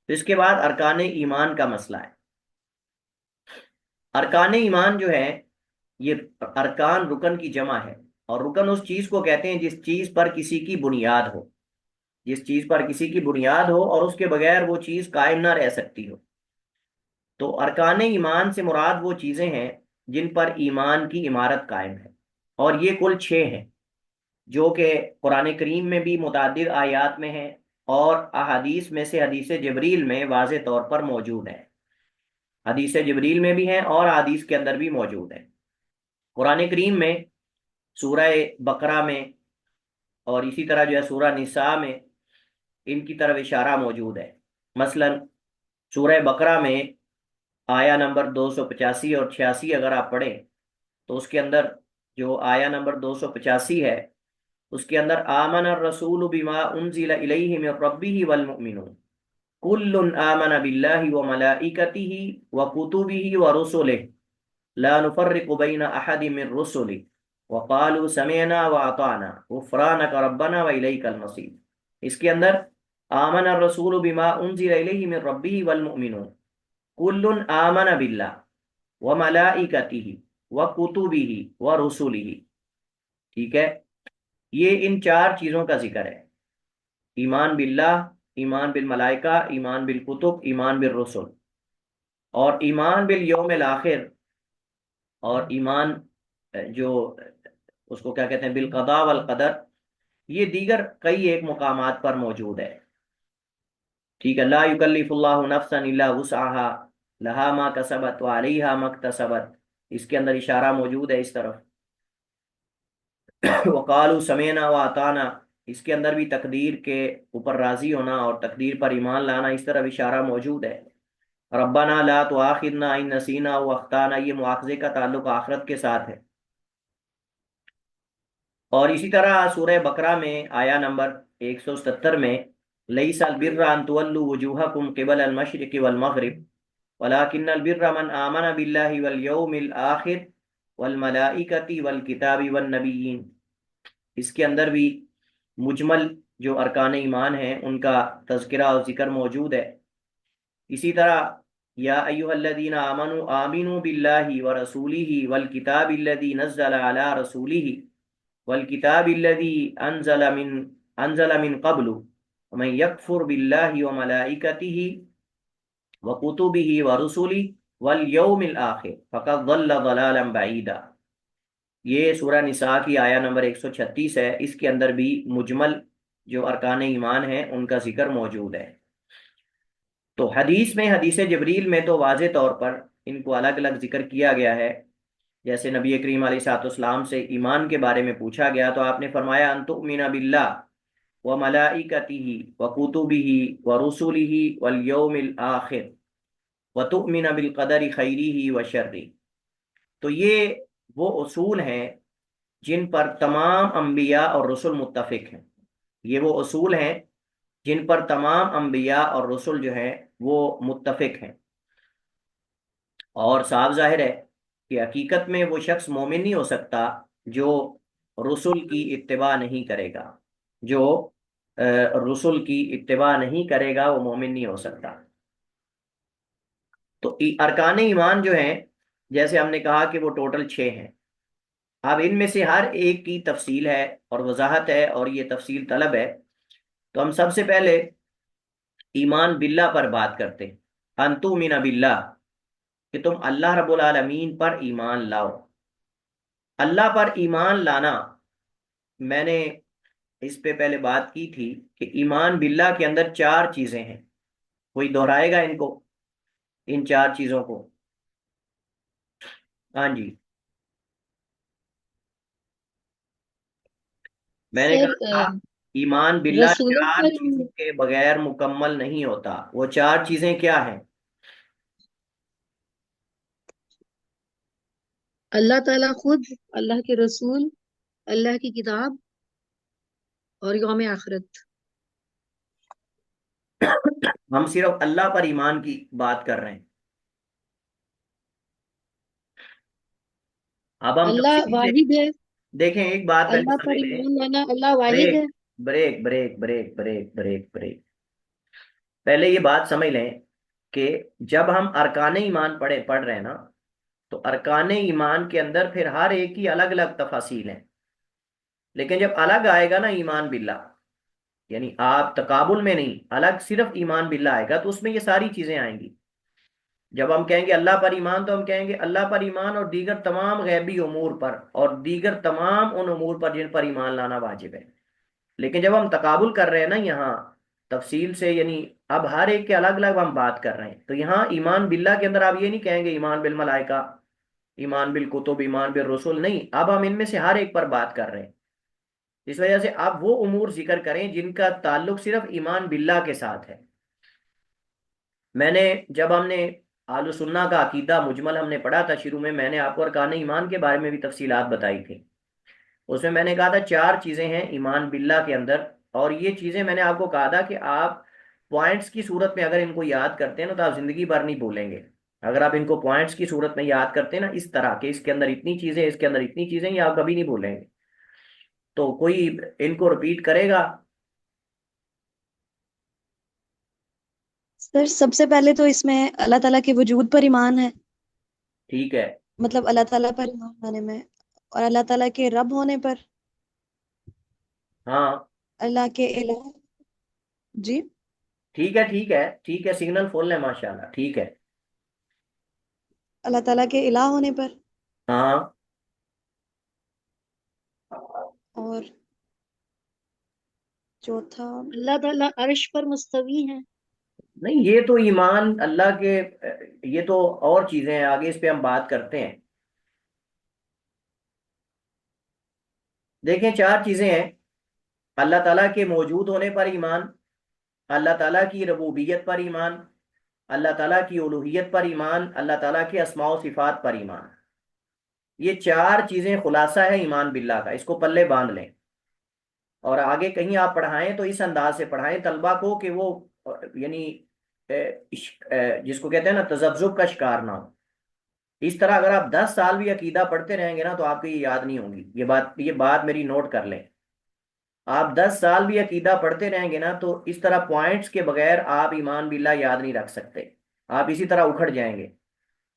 تو اس کے بعد ارکان ایمان کا مسئلہ ہے۔ ارکان ایمان جو ہے یہ ارکان رکن کی جمع ہے، اور رکن اس چیز کو کہتے ہیں جس چیز پر کسی کی بنیاد ہو، جس چیز پر کسی کی بنیاد ہو اور اس کے بغیر وہ چیز قائم نہ رہ سکتی ہو۔ تو ارکان ایمان سے مراد وہ چیزیں ہیں جن پر ایمان کی عمارت قائم ہے، اور یہ کل 6 ہیں، جو کہ قرآن کریم میں بھی متعدد آیات میں ہیں، اور احادیث میں سے حدیث جبریل میں واضح طور پر موجود ہیں۔ حدیث جبریل میں بھی ہیں اور حدیث کے اندر بھی موجود ہیں۔ قرآن کریم میں سورہ بقرہ میں اور اسی طرح جو ہے سورہ نساء میں ان کی طرف اشارہ موجود ہے۔ مثلا سورہ بقرہ میں آیا نمبر 285 اور 86 اگر آپ پڑھیں تو اس کے اندر جو آیا نمبر 285 ہے اس کے اندر آمن الرسول بما انزل الیہ من ربہ والمؤمنون کل آمن باللہ وملائکتہ وکتبہ ورسلہ لا نفرق بین احد من رسلہ وقالوا سمعنا واطعنا غفرانک ربنا والیک المصیر۔ اس کے اندر آمن الرسول بما انزل الیہ من ربہ والمؤمنون کل آمن باللہ وملائکتہ وکتبہ ورسلہ، ٹھیک ہے؟ یہ ان 4 چیزوں کا ذکر ہے: ایمان باللہ، ایمان بالملائکہ، ایمان بالکتب، ایمان بالرسل، اور ایمان بالیوم الآخر، اور ایمان جو اس کو کیا کہتے ہیں بالقضاء والقدر، یہ دیگر کئی ایک مقامات پر موجود ہے، ٹھیک ہے؟ لا یکلف اللہ نفسا الا وسعها لہا ما کسبت وعلیہا ما اکتسبت، اس کے اندر اشارہ موجود ہے اس طرف۔ وقالوا سمعنا واطعنا، اس کے اندر بھی تقدیر کے اوپر راضی ہونا اور تقدیر پر ایمان لانا، اس طرف اشارہ موجود ہے۔ ربنا لا تؤاخذنا ان نسینا واخطانا، یہ مؤاخذے کا تعلق آخرت کے ساتھ ہے۔ اور اسی طرح سورہ بقرہ میں آیا نمبر 177 میں لیس البر ان تولوا وجوہکم قبل المشرق والمغرب ولكن البر من آمن باللہ والیوم الآخر والملائکۃ والکتاب والنبیین، اس کے اندر بھی مجمل جو ارکان ایمان ہیں ان کا تذکرہ اور ذکر موجود ہے۔ اسی طرح یا ایھا الذین آمنوا آمنوا باللہ ورسولہ والکتاب الذی نزل علی رسولہ والکتاب الذی انزل من قبل ومن یکفر باللہ وملائکتہ وکتبہ ورسلہ والیوم الآخر فقد ضل ضلالا بعیدا، یہ سورہ نساء کی آیا نمبر 136 ہے۔ اس کے اندر بھی مجمل جو ارکان ایمان ہیں ان کا ذکر موجود ہے۔ تو حدیث میں، حدیث جبریل میں تو واضح طور پر ان کو الگ الگ ذکر کیا گیا ہے، جیسے نبی کریم علیہ السلام سے ایمان کے بارے میں پوچھا گیا تو آپ نے فرمایا ان تؤمن باللہ وملائکتہ وکتبہ ورسلہ والیوم الآخر وتؤمن بالقدر خیرہ وشرہ۔ تو یہ وہ اصول ہیں جن پر تمام انبیاء اور رسل متفق ہیں، یہ وہ اصول ہیں جن پر تمام انبیاء اور رسل جو ہیں وہ متفق ہیں۔ اور صاف ظاہر ہے کہ حقیقت میں وہ شخص مومن نہیں ہو سکتا جو رسل کی اتباع نہیں کرے گا، جو رسل کی اتباع نہیں کرے گا وہ مومن نہیں ہو سکتا۔ تو ارکان ایمان جو ہیں جیسے ہم نے کہا کہ وہ ٹوٹل 6 ہیں۔ اب ان میں سے ہر ایک کی تفصیل ہے اور وضاحت ہے اور یہ تفصیل طلب ہے، تو ہم سب سے پہلے ایمان باللہ پر بات کرتے ہیں۔ ان تؤمن باللہ، کہ تم اللہ رب العالمین پر ایمان لاؤ۔ اللہ پر ایمان لانا، میں نے اس پہ پہلے بات کی تھی کہ ایمان باللہ کے اندر 4 چیزیں ہیں، کوئی دہرائے گا ان کو، ان 4 چیزوں کو؟ ہاں جی، میں نے سر کہا تھا ایمان باللہ رسولوں 4 پر چیزوں کے بغیر مکمل نہیں ہوتا۔ وہ 4 چیزیں کیا ہیں؟ اللہ تعالیٰ خود، اللہ کے رسول، اللہ کی کتاب اور یوم آخرت۔ ہم صرف اللہ پر ایمان کی بات کر رہے ہیں، اب ہم اللہ تفصیل سے واحد ہے، دیکھیں۔ ایک بات پہلے اللہ پر سمجھ لیں، ایمان لانا، اللہ واحد بریک ہے۔ Break break break break break break, پہلے یہ بات سمجھ لیں کہ جب ہم ارکان ایمان پڑھ رہے ہیں نا، تو ارکان ایمان کے اندر پھر ہر ایک کی الگ الگ تفاصیل ہیں، لیکن جب الگ آئے گا نا ایمان باللہ، یعنی آپ تقابل میں نہیں، الگ صرف ایمان باللہ آئے گا تو اس میں یہ ساری چیزیں آئیں گی۔ جب ہم کہیں گے اللہ پر ایمان تو ہم کہیں گے اللہ پر ایمان اور دیگر تمام غیبی امور پر اور دیگر تمام ان امور پر جن پر ایمان لانا واجب ہے۔ لیکن جب ہم تقابل کر رہے ہیں نا یہاں تفصیل سے، یعنی اب ہر ایک کے الگ الگ ہم بات کر رہے ہیں، تو یہاں ایمان باللہ کے اندر آپ یہ نہیں کہیں گے ایمان بالملائکہ، ایمان بالکتب، ایمان بالرسل، نہیں، اب ہم ان میں سے ہر ایک پر بات کر رہے ہیں۔ اس وجہ سے آپ وہ امور ذکر کریں جن کا تعلق صرف ایمان باللہ کے ساتھ ہے۔ میں نے جب ہم نے آل سنہ کا عقیدہ مجمل ہم نے پڑھا تھا شروع میں نے آپ کو ارکان ایمان کے بارے میں بھی تفصیلات بتائی تھی۔ اس میں نے کہا تھا 4 چیزیں ہیں ایمان باللہ کے اندر، اور یہ چیزیں میں نے آپ کو کہا تھا کہ آپ پوائنٹس کی صورت میں اگر ان کو یاد کرتے ہیں نا تو آپ زندگی بھر نہیں بھولیں گے۔ اگر آپ ان کو پوائنٹس کی صورت میں یاد کرتے ہیں نا اس طرح کہ اس کے اندر اتنی چیزیں، اس کے اندر اتنی چیزیں، یہ آپ کبھی نہیں بھولیں گے۔ تو کوئی ان کو رپیٹ کرے گا؟ سر سب سے پہلے تو اس میں اللہ تعالیٰ کے وجود پر ایمان ہے، ٹھیک ہے، مطلب اللہ تعالیٰ پر ایمان لانے میں، اور اللہ تعالیٰ کے رب ہونے پر، ہاں اللہ کے الہ، جی، ٹھیک ہے ٹھیک ہے ٹھیک ہے، سگنل فل ہے ماشاء اللہ، ٹھیک ہے، اللہ تعالیٰ کے الہ ہونے پر، ہاں اور چوتھا اللہ تعالیٰ عرش پر مستوی ہے۔ نہیں، یہ تو ایمان اللہ کے، یہ تو اور چیزیں ہیں، آگے اس پہ ہم بات کرتے ہیں۔ دیکھیں 4 چیزیں ہیں، اللہ تعالیٰ کے موجود ہونے پر ایمان، اللہ تعالیٰ کی ربوبیت پر ایمان، اللہ تعالیٰ کی الوہیت پر ایمان، اللہ تعالیٰ کے اسماء و صفات پر ایمان۔ یہ 4 چیزیں خلاصہ ہے ایمان باللہ کا، اس کو پلے باندھ لیں، اور آگے کہیں آپ پڑھائیں تو اس انداز سے پڑھائیں طلبہ کو کہ وہ یعنی جس کو کہتے ہیں نا تذبذب کا شکار نہ ہو۔ اس طرح اگر آپ 10 سال بھی عقیدہ پڑھتے رہیں گے نا تو آپ کو یہ یاد نہیں ہوگی، یہ بات میری نوٹ کر لیں۔ آپ 10 سال بھی عقیدہ پڑھتے رہیں گے نا تو اس طرح پوائنٹس کے بغیر آپ ایمان باللہ یاد نہیں رکھ سکتے، آپ اسی طرح اکھڑ جائیں گے۔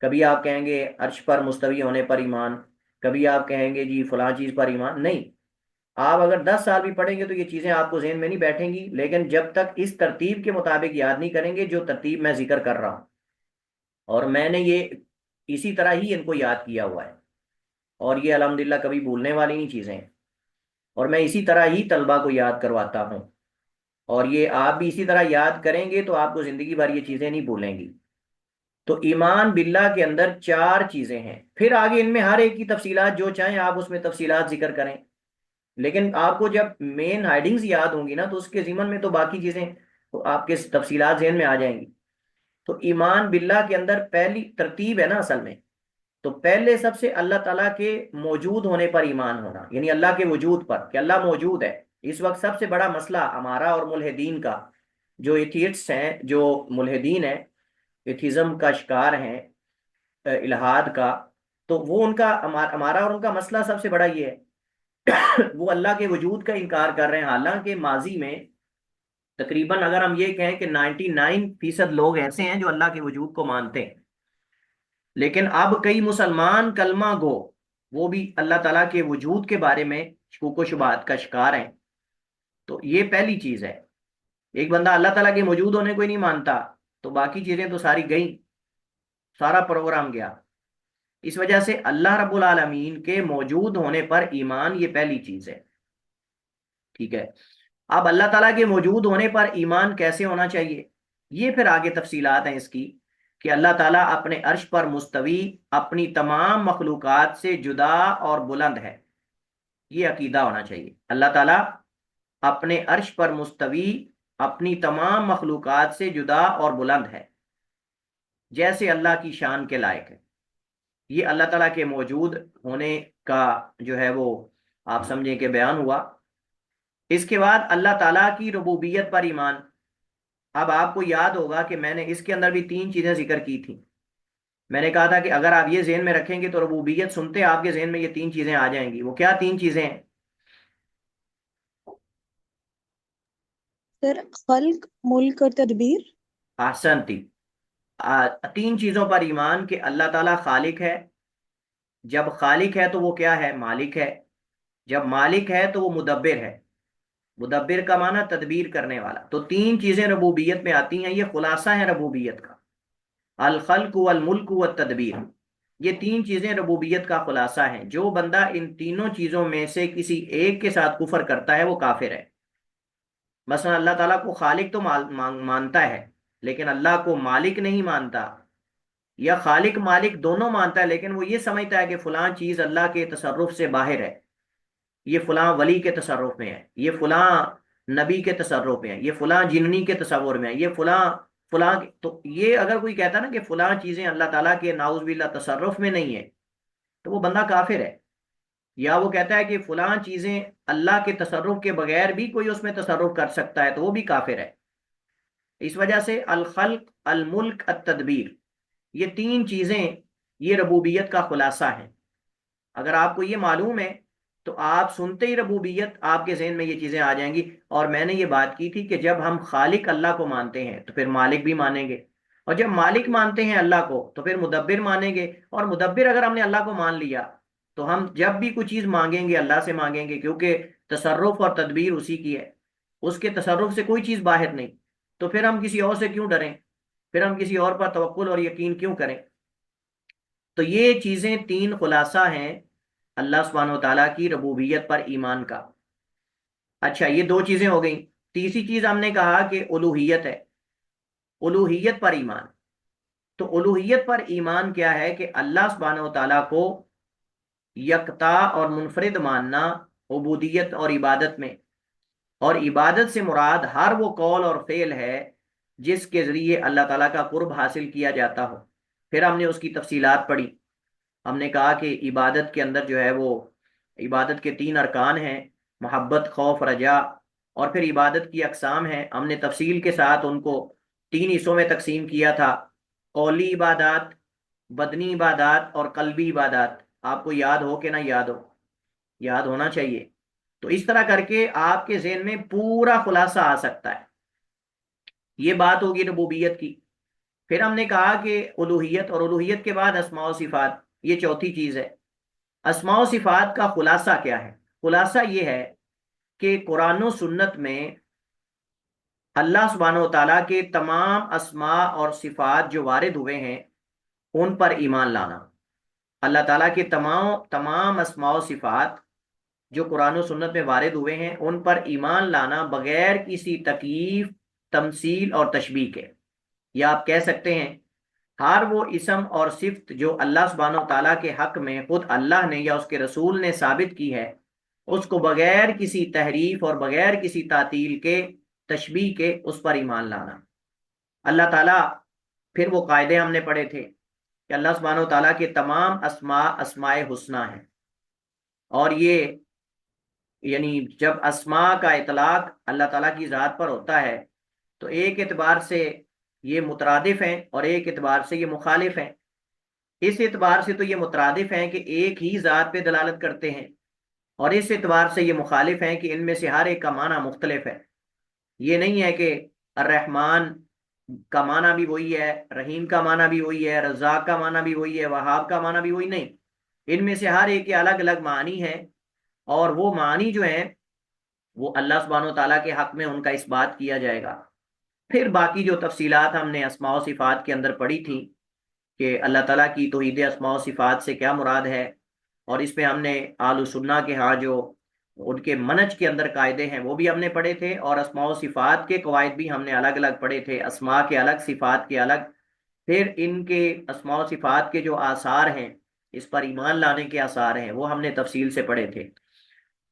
کبھی آپ کہیں گے عرش پر مستوی ہونے پر ایمان، کبھی آپ کہیں گے جی فلاں چیز پر ایمان، نہیں۔ آپ اگر 10 سال بھی پڑھیں گے تو یہ چیزیں آپ کو ذہن میں نہیں بیٹھیں گی، لیکن جب تک اس ترتیب کے مطابق یاد نہیں کریں گے جو ترتیب میں ذکر کر رہا ہوں، اور میں نے یہ اسی طرح ہی ان کو یاد کیا ہوا ہے، اور یہ الحمدللہ کبھی بھولنے والی نہیں چیزیں ہیں، اور میں اسی طرح ہی طلبہ کو یاد کرواتا ہوں، اور یہ آپ بھی اسی طرح یاد کریں گے تو آپ کو زندگی بھر یہ چیزیں نہیں بھولیں گی۔ تو ایمان باللہ کے اندر 4 چیزیں ہیں، پھر آگے ان میں ہر ایک کی تفصیلات جو چاہیں آپ اس میں تفصیلات ذکر کریں، لیکن آپ کو جب مین ہائیڈنگز یاد ہوں گی نا تو اس کے ضمن میں تو باقی چیزیں تو آپ کے تفصیلات ذہن میں آ جائیں گی۔ تو ایمان باللہ کے اندر پہلی ترتیب ہے نا اصل میں، تو پہلے سب سے اللہ تعالیٰ کے موجود ہونے پر ایمان ہونا، یعنی اللہ کے وجود پر کہ اللہ موجود ہے۔ اس وقت سب سے بڑا مسئلہ ہمارا اور ملحدین کا، جو ایتھیسٹ ہیں، جو ملحدین ہیں، ایتھیزم کا شکار ہیں، الہاد کا، تو وہ ان کا ہمارا اور ان کا مسئلہ سب سے بڑا یہ ہے وہ اللہ کے وجود کا انکار کر رہے ہیں، حالانکہ ماضی میں تقریباً اگر ہم یہ کہیں کہ 99% لوگ ایسے ہیں جو اللہ کے وجود کو مانتے ہیں، لیکن اب کئی مسلمان کلمہ گو وہ بھی اللہ تعالیٰ کے وجود کے بارے میں شکوک و شبہات کا شکار ہیں۔ تو یہ پہلی چیز ہے، ایک بندہ اللہ تعالیٰ کے موجود ہونے کو ہی نہیں مانتا تو باقی چیزیں تو ساری گئیں، سارا پروگرام گیا۔ اس وجہ سے اللہ رب العالمین کے موجود ہونے پر ایمان یہ پہلی چیز ہے، ٹھیک ہے۔ اب اللہ تعالیٰ کے موجود ہونے پر ایمان کیسے ہونا چاہیے، یہ پھر آگے تفصیلات ہیں اس کی، کہ اللہ تعالیٰ اپنے عرش پر مستوی، اپنی تمام مخلوقات سے جدا اور بلند ہے، یہ عقیدہ ہونا چاہیے۔ اللہ تعالیٰ اپنے عرش پر مستوی، اپنی تمام مخلوقات سے جدا اور بلند ہے، جیسے اللہ کی شان کے لائق ہے۔ یہ اللہ تعالیٰ کے موجود ہونے کا جو ہے وہ آپ سمجھیں کہ بیان ہوا۔ اس کے بعد اللہ تعالیٰ کی ربوبیت پر ایمان۔ اب آپ کو یاد ہوگا کہ میں نے اس کے اندر بھی 3 چیزیں ذکر کی تھیں۔ میں نے کہا تھا کہ اگر آپ یہ ذہن میں رکھیں گے تو ربوبیت سنتے آپ کے ذہن میں یہ 3 چیزیں آ جائیں گی۔ وہ کیا 3 چیزیں ہیں؟ سر، خلق، ملک اور تدبیر۔ احسنتی۔ 3 چیزوں پر ایمان کہ اللہ تعالیٰ خالق ہے، جب خالق ہے تو وہ کیا ہے؟ مالک ہے، جب مالک ہے تو وہ مدبر ہے۔ مدبر کا معنی تدبیر کرنے والا۔ تو 3 چیزیں ربوبیت میں آتی ہیں، یہ خلاصہ ہے ربوبیت کا، الخلق والملک والتدبیر۔ یہ 3 چیزیں ربوبیت کا خلاصہ ہیں۔ جو بندہ ان تینوں چیزوں میں سے کسی ایک کے ساتھ کفر کرتا ہے وہ کافر ہے۔ مثلا اللہ تعالیٰ کو خالق تو مانتا ہے لیکن اللہ کو مالک نہیں مانتا، یا خالق مالک دونوں مانتا ہے لیکن وہ یہ سمجھتا ہے کہ فلاں چیز اللہ کے تصرف سے باہر ہے، یہ فلاں ولی کے تصرف میں ہے، یہ فلاں نبی کے تصرف میں ہے، یہ فلاں جننی کے تصور میں ہے، یہ فلاں فلاں۔ تو یہ اگر کوئی کہتا نا کہ فلاں چیزیں اللہ تعالیٰ کے ناؤز باللہ تصرف میں نہیں ہے تو وہ بندہ کافر ہے۔ یا وہ کہتا ہے کہ فلاں چیزیں اللہ کے تصرف کے بغیر بھی کوئی اس میں تصرف کر سکتا ہے تو وہ بھی کافر ہے۔ اس وجہ سے الخلق، الملک، التدبیر، یہ 3 چیزیں یہ ربوبیت کا خلاصہ ہے۔ اگر آپ کو یہ معلوم ہے تو آپ سنتے ہی ربوبیت آپ کے ذہن میں یہ چیزیں آ جائیں گی۔ اور میں نے یہ بات کی تھی کہ جب ہم خالق اللہ کو مانتے ہیں تو پھر مالک بھی مانیں گے، اور جب مالک مانتے ہیں اللہ کو تو پھر مدبر مانیں گے، اور مدبر اگر ہم نے اللہ کو مان لیا تو ہم جب بھی کوئی چیز مانگیں گے اللہ سے مانگیں گے، کیونکہ تصرف اور تدبیر اسی کی ہے، اس کے تصرف سے کوئی چیز باہر نہیں، تو پھر ہم کسی اور سے کیوں ڈریں، پھر ہم کسی اور پر توکل اور یقین کیوں کریں۔ تو یہ چیزیں 3 خلاصہ ہیں اللہ سبحانہ و تعالیٰ کی ربوبیت پر ایمان کا۔ اچھا، یہ 2 چیزیں ہو گئیں۔ تیسری چیز ہم نے کہا کہ الوہیت ہے، الوہیت پر ایمان۔ تو الوہیت پر ایمان کیا ہے کہ اللہ سبحانہ و تعالیٰ کو یکتا اور منفرد ماننا عبودیت اور عبادت میں، اور عبادت سے مراد ہر وہ قول اور فعل ہے جس کے ذریعے اللہ تعالیٰ کا قرب حاصل کیا جاتا ہو۔ پھر ہم نے اس کی تفصیلات پڑھی، ہم نے کہا کہ عبادت کے اندر جو ہے وہ عبادت کے 3 ارکان ہیں، محبت، خوف، رجا، اور پھر عبادت کی اقسام ہیں۔ ہم نے تفصیل کے ساتھ ان کو 3 حصوں میں تقسیم کیا تھا، قولی عبادات، بدنی عبادات اور قلبی عبادات۔ آپ کو یاد ہو کہ نہ یاد ہو؟ یاد ہونا چاہیے۔ تو اس طرح کر کے آپ کے ذہن میں پورا خلاصہ آ سکتا ہے۔ یہ بات ہوگی ربوبیت کی۔ پھر ہم نے کہا کہ الوہیت، اور الوہیت کے بعد اسماء و صفات، یہ چوتھی چیز ہے۔ اسماء و صفات کا خلاصہ کیا ہے؟ خلاصہ یہ ہے کہ قرآن و سنت میں اللہ سبحانہ و تعالیٰ کے تمام اسماء اور صفات جو وارد ہوئے ہیں ان پر ایمان لانا۔ اللہ تعالیٰ کے تمام اسماء و صفات جو قرآن و سنت میں وارد ہوئے ہیں ان پر ایمان لانا بغیر کسی تکییف، تمثیل اور تشبیہ کے۔ یا آپ کہہ سکتے ہیں ہر وہ اسم اور صفت جو اللہ سبحانہ و تعالیٰ کے حق میں خود اللہ نے یا اس کے رسول نے ثابت کی ہے، اس کو بغیر کسی تحریف اور بغیر کسی تعطیل کے، تشبیہ کے، اس پر ایمان لانا۔ اللہ تعالیٰ، پھر وہ قاعدے ہم نے پڑھے تھے کہ اللہ سبحانہ و تعالیٰ کے تمام اسماء حسنہ ہیں، اور یہ یعنی جب اسماء کا اطلاق اللہ تعالیٰ کی ذات پر ہوتا ہے تو ایک اعتبار سے یہ مترادف ہیں اور ایک اعتبار سے یہ مخالف ہیں۔ اس اعتبار سے تو یہ مترادف ہیں کہ ایک ہی ذات پہ دلالت کرتے ہیں، اور اس اعتبار سے یہ مخالف ہیں کہ ان میں سے ہر ایک کا معنی مختلف ہے۔ یہ نہیں ہے کہ الرحمن کا معنی بھی وہی ہے، رحیم کا معنی بھی وہی ہے، رزاق کا معنی بھی وہی ہے، وہاب کا معنی بھی وہی، نہیں، ان میں سے ہر ایک کے الگ الگ معنی ہیں، اور وہ معنی جو ہیں وہ اللہ سبحانہ و تعالیٰ کے حق میں ان کا اس بات کیا جائے گا۔ پھر باقی جو تفصیلات ہم نے اسماء و صفات کے اندر پڑھی تھی کہ اللہ تعالیٰ کی توحید اسماء و صفات سے کیا مراد ہے، اور اس پہ ہم نے آل سنہ کے ہاں جو ان کے منج کے اندر قاعدے ہیں وہ بھی ہم نے پڑھے تھے، اور اسماء و صفات کے قواعد بھی ہم نے الگ الگ پڑھے تھے، اسماء کے الگ، صفات کے الگ۔ پھر ان کے اسماء و صفات کے جو آثار ہیں، اس پر ایمان لانے کے آثار ہیں، وہ ہم نے تفصیل سے پڑھے تھے۔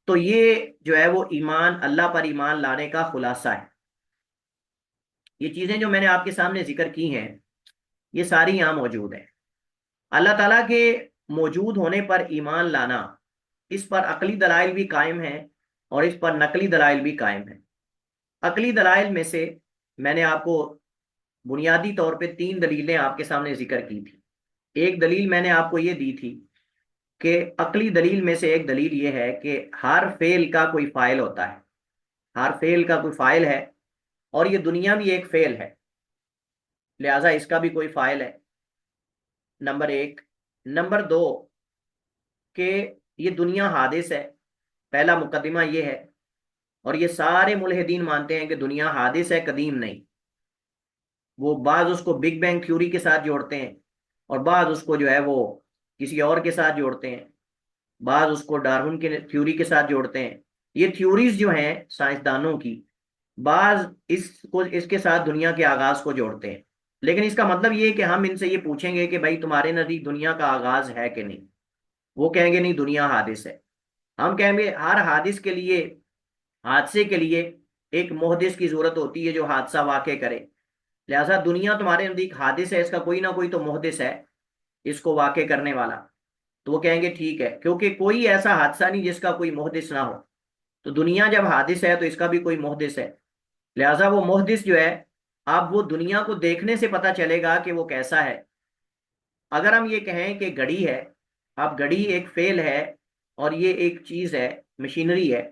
تو یہ جو ہے وہ ایمان، اللہ پر ایمان لانے کا خلاصہ ہے۔ یہ چیزیں جو میں نے آپ کے سامنے ذکر کی ہیں، یہ ساری یہاں موجود ہیں۔ اللہ تعالیٰ کے موجود ہونے پر ایمان لانا، اس پر عقلی دلائل بھی قائم ہیں اور اس پر نقلی دلائل بھی قائم ہیں۔ عقلی دلائل میں سے میں نے آپ کو بنیادی طور پہ 3 دلیلیں آپ کے سامنے ذکر کی تھی۔ ایک دلیل میں نے آپ کو یہ دی تھی کہ عقلی دلیل میں سے ایک دلیل یہ ہے کہ ہر فعل کا کوئی فاعل ہوتا ہے، ہر فعل کا کوئی فاعل ہے، اور یہ دنیا بھی ایک فعل ہے، لہٰذا اس کا بھی کوئی فاعل ہے، نمبر 1۔ نمبر 2 کہ یہ دنیا حادث ہے، پہلا مقدمہ یہ ہے، اور یہ سارے ملحدین مانتے ہیں کہ دنیا حادث ہے، قدیم نہیں۔ وہ بعض اس کو بگ بینگ تھیوری کے ساتھ جوڑتے ہیں، اور بعض اس کو جو ہے وہ کسی اور کے ساتھ جوڑتے ہیں، بعض اس کو ڈارون کے تھیوری کے ساتھ جوڑتے ہیں۔ یہ تھیوریز جو ہیں سائنسدانوں کی، بعض اس کے ساتھ دنیا کے آغاز کو جوڑتے ہیں، لیکن اس کا مطلب یہ ہے کہ ہم ان سے یہ پوچھیں گے کہ بھائی تمہارے نزدیک دنیا کا آغاز ہے کہ نہیں، وہ کہیں گے نہیں، دنیا حادث ہے۔ ہم کہیں گے ہر حادث کے لیے، حادثے کے لیے ایک محدث کی ضرورت ہوتی ہے جو حادثہ واقع کرے، لہٰذا دنیا تمہارے نزدیک حادث ہے، اس کا کوئی نہ کوئی تو محدث ہے، اس کو واقع کرنے والا۔ تو وہ کہیں گے ٹھیک ہے، کیونکہ کوئی ایسا حادثہ نہیں جس کا کوئی محدث نہ ہو، تو دنیا جب حادث ہے تو اس کا بھی کوئی محدث ہے، لہٰذا وہ محدث جو ہے، اب وہ دنیا کو دیکھنے سے پتہ چلے گا کہ وہ کیسا ہے۔ اگر ہم یہ کہیں کہ گھڑی ہے، اب گھڑی ایک فعل ہے اور یہ ایک چیز ہے، مشینری ہے،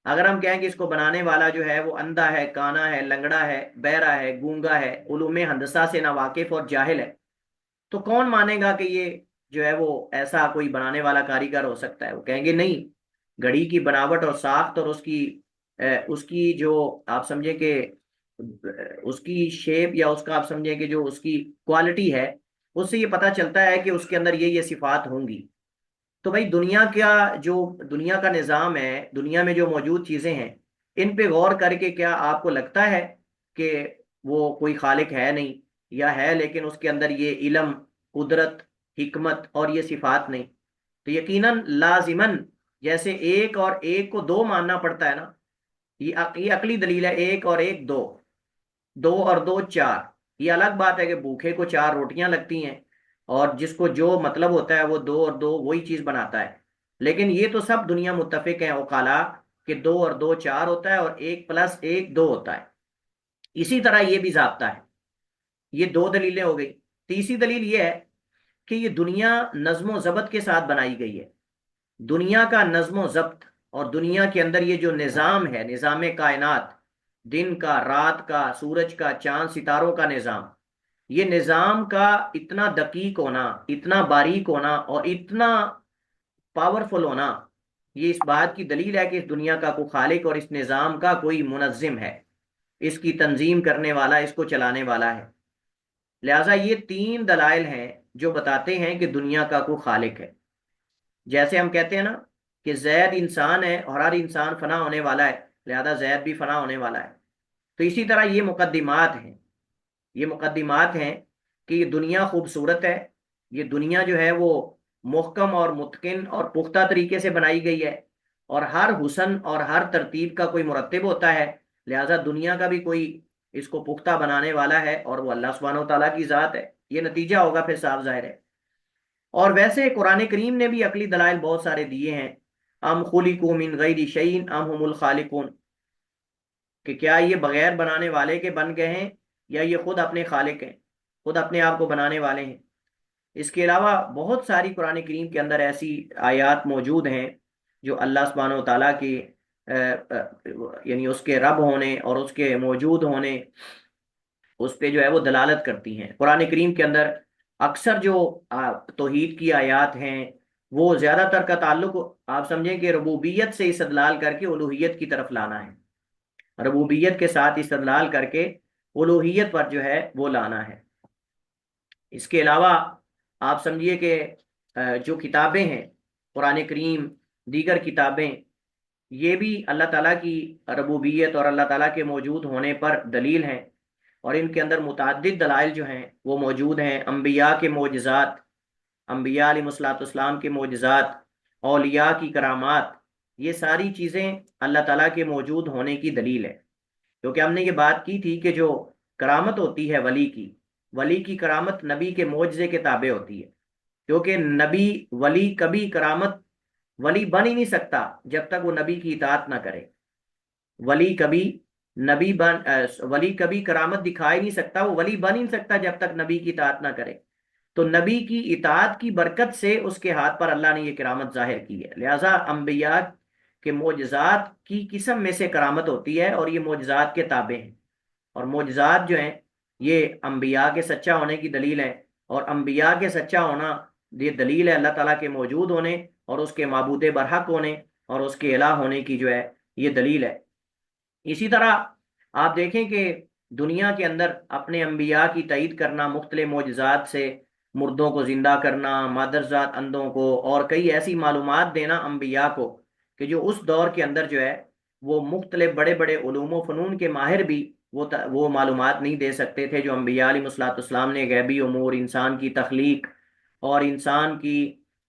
اگر ہم کہیں کہ اس کو بنانے والا جو ہے وہ اندھا ہے، کانا ہے، لنگڑا ہے، بہرا ہے، گونگا ہے، علوم ہندسہ سے ناواقف اور جاہل ہے، تو کون مانے گا کہ یہ جو ہے وہ ایسا کوئی بنانے والا کاریگر ہو سکتا ہے؟ وہ کہیں گے نہیں، گھڑی کی بناوٹ اور ساخت اور اس کی جو آپ سمجھیں کہ اس کی شیپ، یا اس کا آپ سمجھیں کہ جو اس کی کوالٹی ہے، اس سے یہ پتہ چلتا ہے کہ اس کے اندر یہ صفات ہوں گی۔ تو بھائی دنیا کا نظام ہے، دنیا میں جو موجود چیزیں ہیں، ان پہ غور کر کے کیا آپ کو لگتا ہے کہ وہ کوئی خالق ہے نہیں، یا ہے لیکن اس کے اندر یہ علم، قدرت، حکمت اور یہ صفات نہیں؟ تو یقیناً لازماً جیسے ایک اور ایک کو دو ماننا پڑتا ہے نا، یہ عقلی دلیل ہے، ایک اور ایک دو، دو اور دو چار۔ یہ الگ بات ہے کہ بھوکے کو 4 روٹیاں لگتی ہیں، اور جس کو جو مطلب ہوتا ہے وہ 2 اور 2 وہی چیز بناتا ہے، لیکن یہ تو سب دنیا متفق ہیں اوقالا کہ 2 اور 2 4 ہوتا ہے، اور 1 + 1 2 ہوتا ہے۔ اسی طرح یہ بھی ضابطہ ہے۔ یہ 2 دلیلیں ہو گئی۔ تیسری دلیل یہ ہے کہ یہ دنیا نظم و ضبط کے ساتھ بنائی گئی ہے۔ دنیا کا نظم و ضبط اور دنیا کے اندر یہ جو نظام ہے، نظام کائنات، دن کا، رات کا، سورج کا، چاند ستاروں کا نظام، یہ نظام کا اتنا دقیق ہونا، اتنا باریک ہونا اور اتنا پاورفل ہونا، یہ اس بات کی دلیل ہے کہ اس دنیا کا کوئی خالق اور اس نظام کا کوئی منظم ہے، اس کی تنظیم کرنے والا، اس کو چلانے والا ہے۔ لہٰذا یہ 3 دلائل ہیں جو بتاتے ہیں کہ دنیا کا کوئی خالق ہے۔ جیسے ہم کہتے ہیں نا کہ زید انسان ہے اور ہر انسان فنا ہونے والا ہے، لہذا زید بھی فنا ہونے والا ہے، تو اسی طرح یہ مقدمات ہیں کہ یہ دنیا خوبصورت ہے، یہ دنیا جو ہے وہ محکم اور متقن اور پختہ طریقے سے بنائی گئی ہے، اور ہر حسن اور ہر ترتیب کا کوئی مرتب ہوتا ہے، لہذا دنیا کا بھی کوئی اس کو پختہ بنانے والا ہے، اور وہ اللہ سبحانہ و تعالیٰ کی ذات ہے۔ یہ نتیجہ ہوگا پھر صاف ظاہر ہے۔ اور ویسے قرآن کریم نے بھی عقلی دلائل بہت سارے دیے ہیں، ام خلقوا من غیر شیء ام هم الخالقون، کہ کیا یہ بغیر بنانے والے کے بن گئے ہیں یا یہ خود اپنے خالق ہیں، خود اپنے آپ کو بنانے والے ہیں۔ اس کے علاوہ بہت ساری قرآن کریم کے اندر ایسی آیات موجود ہیں جو اللہ سبحانہ و تعالیٰ کی یعنی اس کے رب ہونے اور اس کے موجود ہونے، اس پہ جو ہے وہ دلالت کرتی ہیں۔ قرآن کریم کے اندر اکثر جو توحید کی آیات ہیں وہ زیادہ تر کا تعلق آپ سمجھیں کہ ربوبیت سے استدلال کر کے الوہیت کی طرف لانا ہے، ربوبیت کے ساتھ استدلال کر کے الوہیت پر جو ہے وہ لانا ہے۔ اس کے علاوہ آپ سمجھیے کہ جو کتابیں ہیں قرآن کریم، دیگر کتابیں، یہ بھی اللہ تعالیٰ کی ربوبیت اور اللہ تعالیٰ کے موجود ہونے پر دلیل ہیں، اور ان کے اندر متعدد دلائل جو ہیں وہ موجود ہیں۔ انبیاء کے معجزات، انبیاء علیہ الصلوۃ والسلام کے معجزات، اولیاء کی کرامات، یہ ساری چیزیں اللہ تعالیٰ کے موجود ہونے کی دلیل ہے۔ کیونکہ ہم نے یہ بات کی تھی کہ جو کرامت ہوتی ہے ولی کی کرامت نبی کے معجزے کے تابع ہوتی ہے، کیونکہ نبی ولی کبھی کرامت ولی بن ہی نہیں سکتا جب تک وہ نبی کی اطاعت نہ کرے۔ ولی کبھی ولی کبھی کرامت دکھا ہی نہیں سکتا، وہ ولی بن ہی نہیں سکتا جب تک نبی کی اطاعت نہ کرے۔ تو نبی کی اطاعت کی برکت سے اس کے ہاتھ پر اللہ نے یہ کرامت ظاہر کی ہے، لہٰذا انبیاء کے معجزات کی قسم میں سے کرامت ہوتی ہے، اور یہ معجزات کے تابع ہیں، اور معجزات جو ہیں یہ انبیاء کے سچا ہونے کی دلیل ہے، اور انبیاء کے سچا ہونا یہ دلیل ہے اللہ تعالیٰ کے موجود ہونے اور اس کے معبود برحق ہونے اور اس کے الہ ہونے کی جو ہے یہ دلیل ہے۔ اسی طرح آپ دیکھیں کہ دنیا کے اندر اپنے انبیاء کی تائید کرنا، مختلف معجزات سے مردوں کو زندہ کرنا، مادرزاد اندھوں کو، اور کئی ایسی معلومات دینا انبیاء کو کہ جو اس دور کے اندر جو ہے وہ مختلف بڑے بڑے علوم و فنون کے ماہر بھی وہ معلومات نہیں دے سکتے تھے، جو انبیاء علیہ الصلوۃ والسلام نے غیبی امور، انسان کی تخلیق اور انسان کی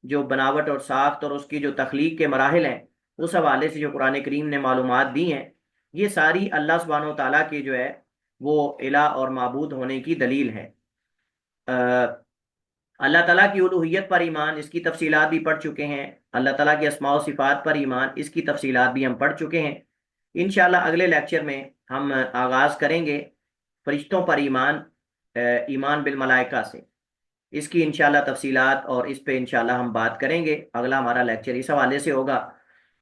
جو بناوٹ اور ساخت اور اس کی جو تخلیق کے مراحل ہیں، اس حوالے سے جو قرآن کریم نے معلومات دی ہیں، یہ ساری اللہ سبحانہ و تعالیٰ کے جو ہے وہ الہ اور معبود ہونے کی دلیل ہے۔ اللہ تعالیٰ کی الوہیت پر ایمان، اس کی تفصیلات بھی پڑھ چکے ہیں۔ اللہ تعالیٰ کے اسماء و صفات پر ایمان، اس کی تفصیلات بھی ہم پڑھ چکے ہیں۔ انشاءاللہ اگلے لیکچر میں ہم آغاز کریں گے فرشتوں پر ایمان، ایمان بالملائکہ سے، اس کی انشاءاللہ تفصیلات اور اس پہ انشاءاللہ ہم بات کریں گے۔ اگلا ہمارا لیکچر اس حوالے سے ہوگا۔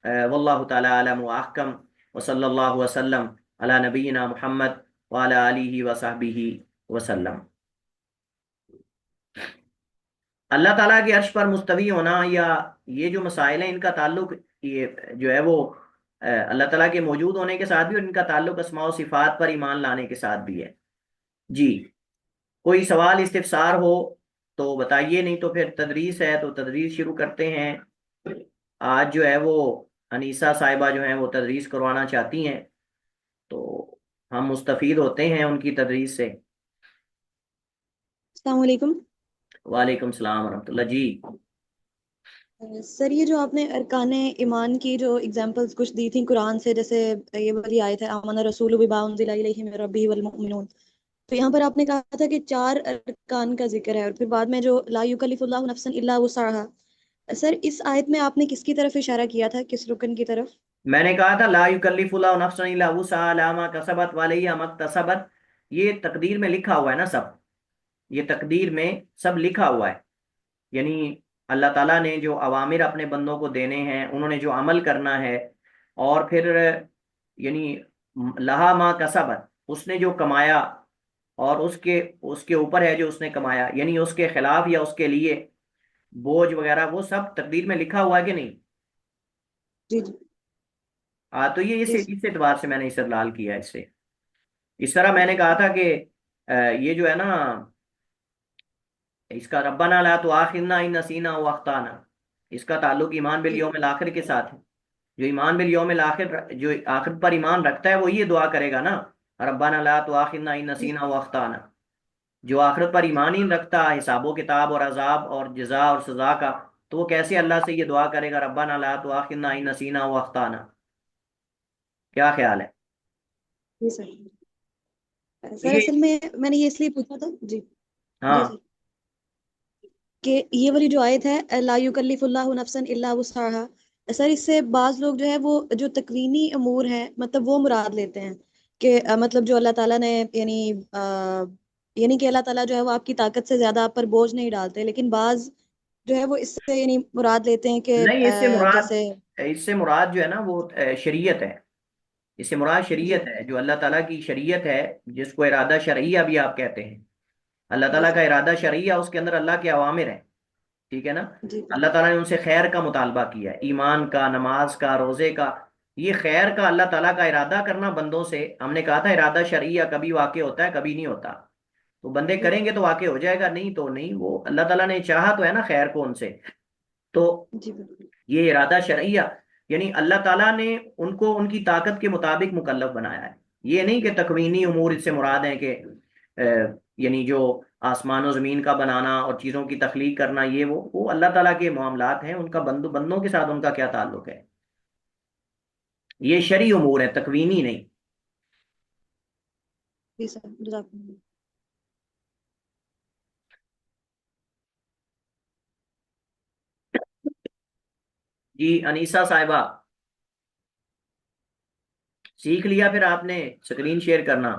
واللہ تعالی عالم و احکم، وصلی اللہ وسلم علی نبینا محمد وعلی آلہ وصحبہ وسلم۔ اللہ تعالیٰ کے عرش پر مستوی ہونا یا یہ جو مسائل ہیں، ان کا تعلق یہ جو ہے وہ اللہ تعالیٰ کے موجود ہونے کے ساتھ بھی، اور ان کا تعلق اسماء و صفات پر ایمان لانے کے ساتھ بھی ہے۔ جی، کوئی سوال استفسار ہو تو بتائیے، نہیں تو پھر تدریس ہے تو تدریس شروع کرتے ہیں۔ آج جو ہے وہ انیسہ صاحبہ جو ہیں وہ تدریس کروانا چاہتی ہیں، تو ہم مستفید ہوتے ہیں ان کی تدریس سے۔ السلام علیکم وعلیکم السلام ورحمۃ اللہ۔ جی سر، یہ جو آپ نے ارکان ایمان کی جو اگزامپلس کچھ دی تھیں قرآن سے، جیسے یہ والی آیت ہے آمن الرسول بما انزل الیہ من ربہ والمؤمنون، تو یہاں پر آپ نے کہا تھا کہ 4 ارکان کا ذکر ہے، اور پھر بعد میں جو لا یکلف اللہ نفسا الا وسعها، سر اس آیت میں آپ نے کس کی طرف اشارہ کیا تھا، کس رکن کی طرف؟ میں نے کہا تھا لا یکلف اللہ نفسا الا وسعها لها ما کسبت وعلیہا ما اکتسبت، یہ تقدیر میں لکھا ہوا ہے نا سب، یہ تقدیر میں سب لکھا ہوا ہے، یعنی اللہ تعالیٰ نے جو اوامر اپنے بندوں کو دینے ہیں، انہوں نے جو عمل کرنا ہے، اور پھر یعنی لہا ما کسبت، اس نے جو کمایا اور اس کے اوپر ہے جو اس نے کمایا، یعنی اس کے خلاف یا اس کے لیے بوجھ وغیرہ، وہ سب تقدیر میں لکھا ہوا ہے کہ نہیں؟ جی جی تو یہ جی اس اعتبار سے میں نے استدلال کیا اس سے۔ اس طرح میں نے کہا تھا کہ یہ جو ہے نا اس کا ربنا لا تؤاخذنا ان نسینا او اخطانا، اس کا تعلق ایمان جی بالیوم الاخر کے ساتھ ہے۔ جو ایمان بالیوم الاخر، جو آخر پر ایمان رکھتا ہے، وہ یہ دعا کرے گا نا، ربنا لا تؤاخذنا ان جی نسینا او اخطانا۔ جو آخرت پر ایمان ہی نہیں رکھتا، حساب و کتاب اور عذاب اور جزا اور سزا کا، تو وہ کیسے اللہ سے یہ دعا کرے گا ربنا لا تؤاخذنا ان نسینا و اخطانا؟ کیا خیال ہے؟ جی سر، تو سر یہ اصل میں میں نے یہ اس لیے پوچھا تھا جی، جی ہاں سر، کہ یہ والی جو آیت ہے لا یکلف اللہ نفسا الا وسعها، سر اس سے بعض لوگ جو ہے وہ جو تکوینی امور ہیں مطلب وہ مراد لیتے ہیں کہ مطلب جو اللہ تعالیٰ نے یعنی یعنی کہ اللہ تعالیٰ جو ہے وہ آپ کی طاقت سے زیادہ آپ پر بوجھ نہیں ڈالتے، لیکن بعض جو ہے وہ اس سے یعنی مراد لیتے ہیں کہ نہیں، جیسے اس سے مراد جو ہے نا وہ شریعت ہے، اس سے مراد جی شریعت ہے، جو اللہ تعالیٰ کی شریعت ہے، جس کو ارادہ شرعیہ بھی آپ کہتے ہیں۔ اللہ جی تعالیٰ کا سر، ارادہ شرعیہ، اس کے اندر اللہ کے اوامر ہیں، ٹھیک ہے نا؟ جی اللہ بالکل، تعالیٰ نے ان سے خیر کا مطالبہ کیا ہے، ایمان کا، نماز کا، روزے کا۔ یہ خیر کا اللہ تعالیٰ کا ارادہ کرنا بندوں سے، ہم نے کہا تھا ارادہ شرعیہ کبھی واقع ہوتا ہے کبھی نہیں ہوتا، تو بندے جی کریں گے تو واقع ہو جائے گا، نہیں تو نہیں۔ وہ اللہ تعالیٰ نے چاہا تو ہے نا خیر کو ان سے، تو جی بالکل، یہ ارادہ شرعیہ، یعنی اللہ تعالیٰ نے ان کو ان کی طاقت کے مطابق مکلف بنایا ہے۔ یہ نہیں کہ تکوینی امور اس سے مراد ہیں کہ یعنی جو آسمان و زمین کا بنانا اور چیزوں کی تخلیق کرنا، یہ وہ اللہ تعالیٰ کے معاملات ہیں، ان کا بندوں کے ساتھ ان کا کیا تعلق ہے؟ یہ شرعی امور ہے، تکوینی نہیں۔ جی سر، جزاک اللہ۔ جی انیسا صاحبہ، سیکھ لیا پھر آپ نے اسکرین شیئر کرنا؟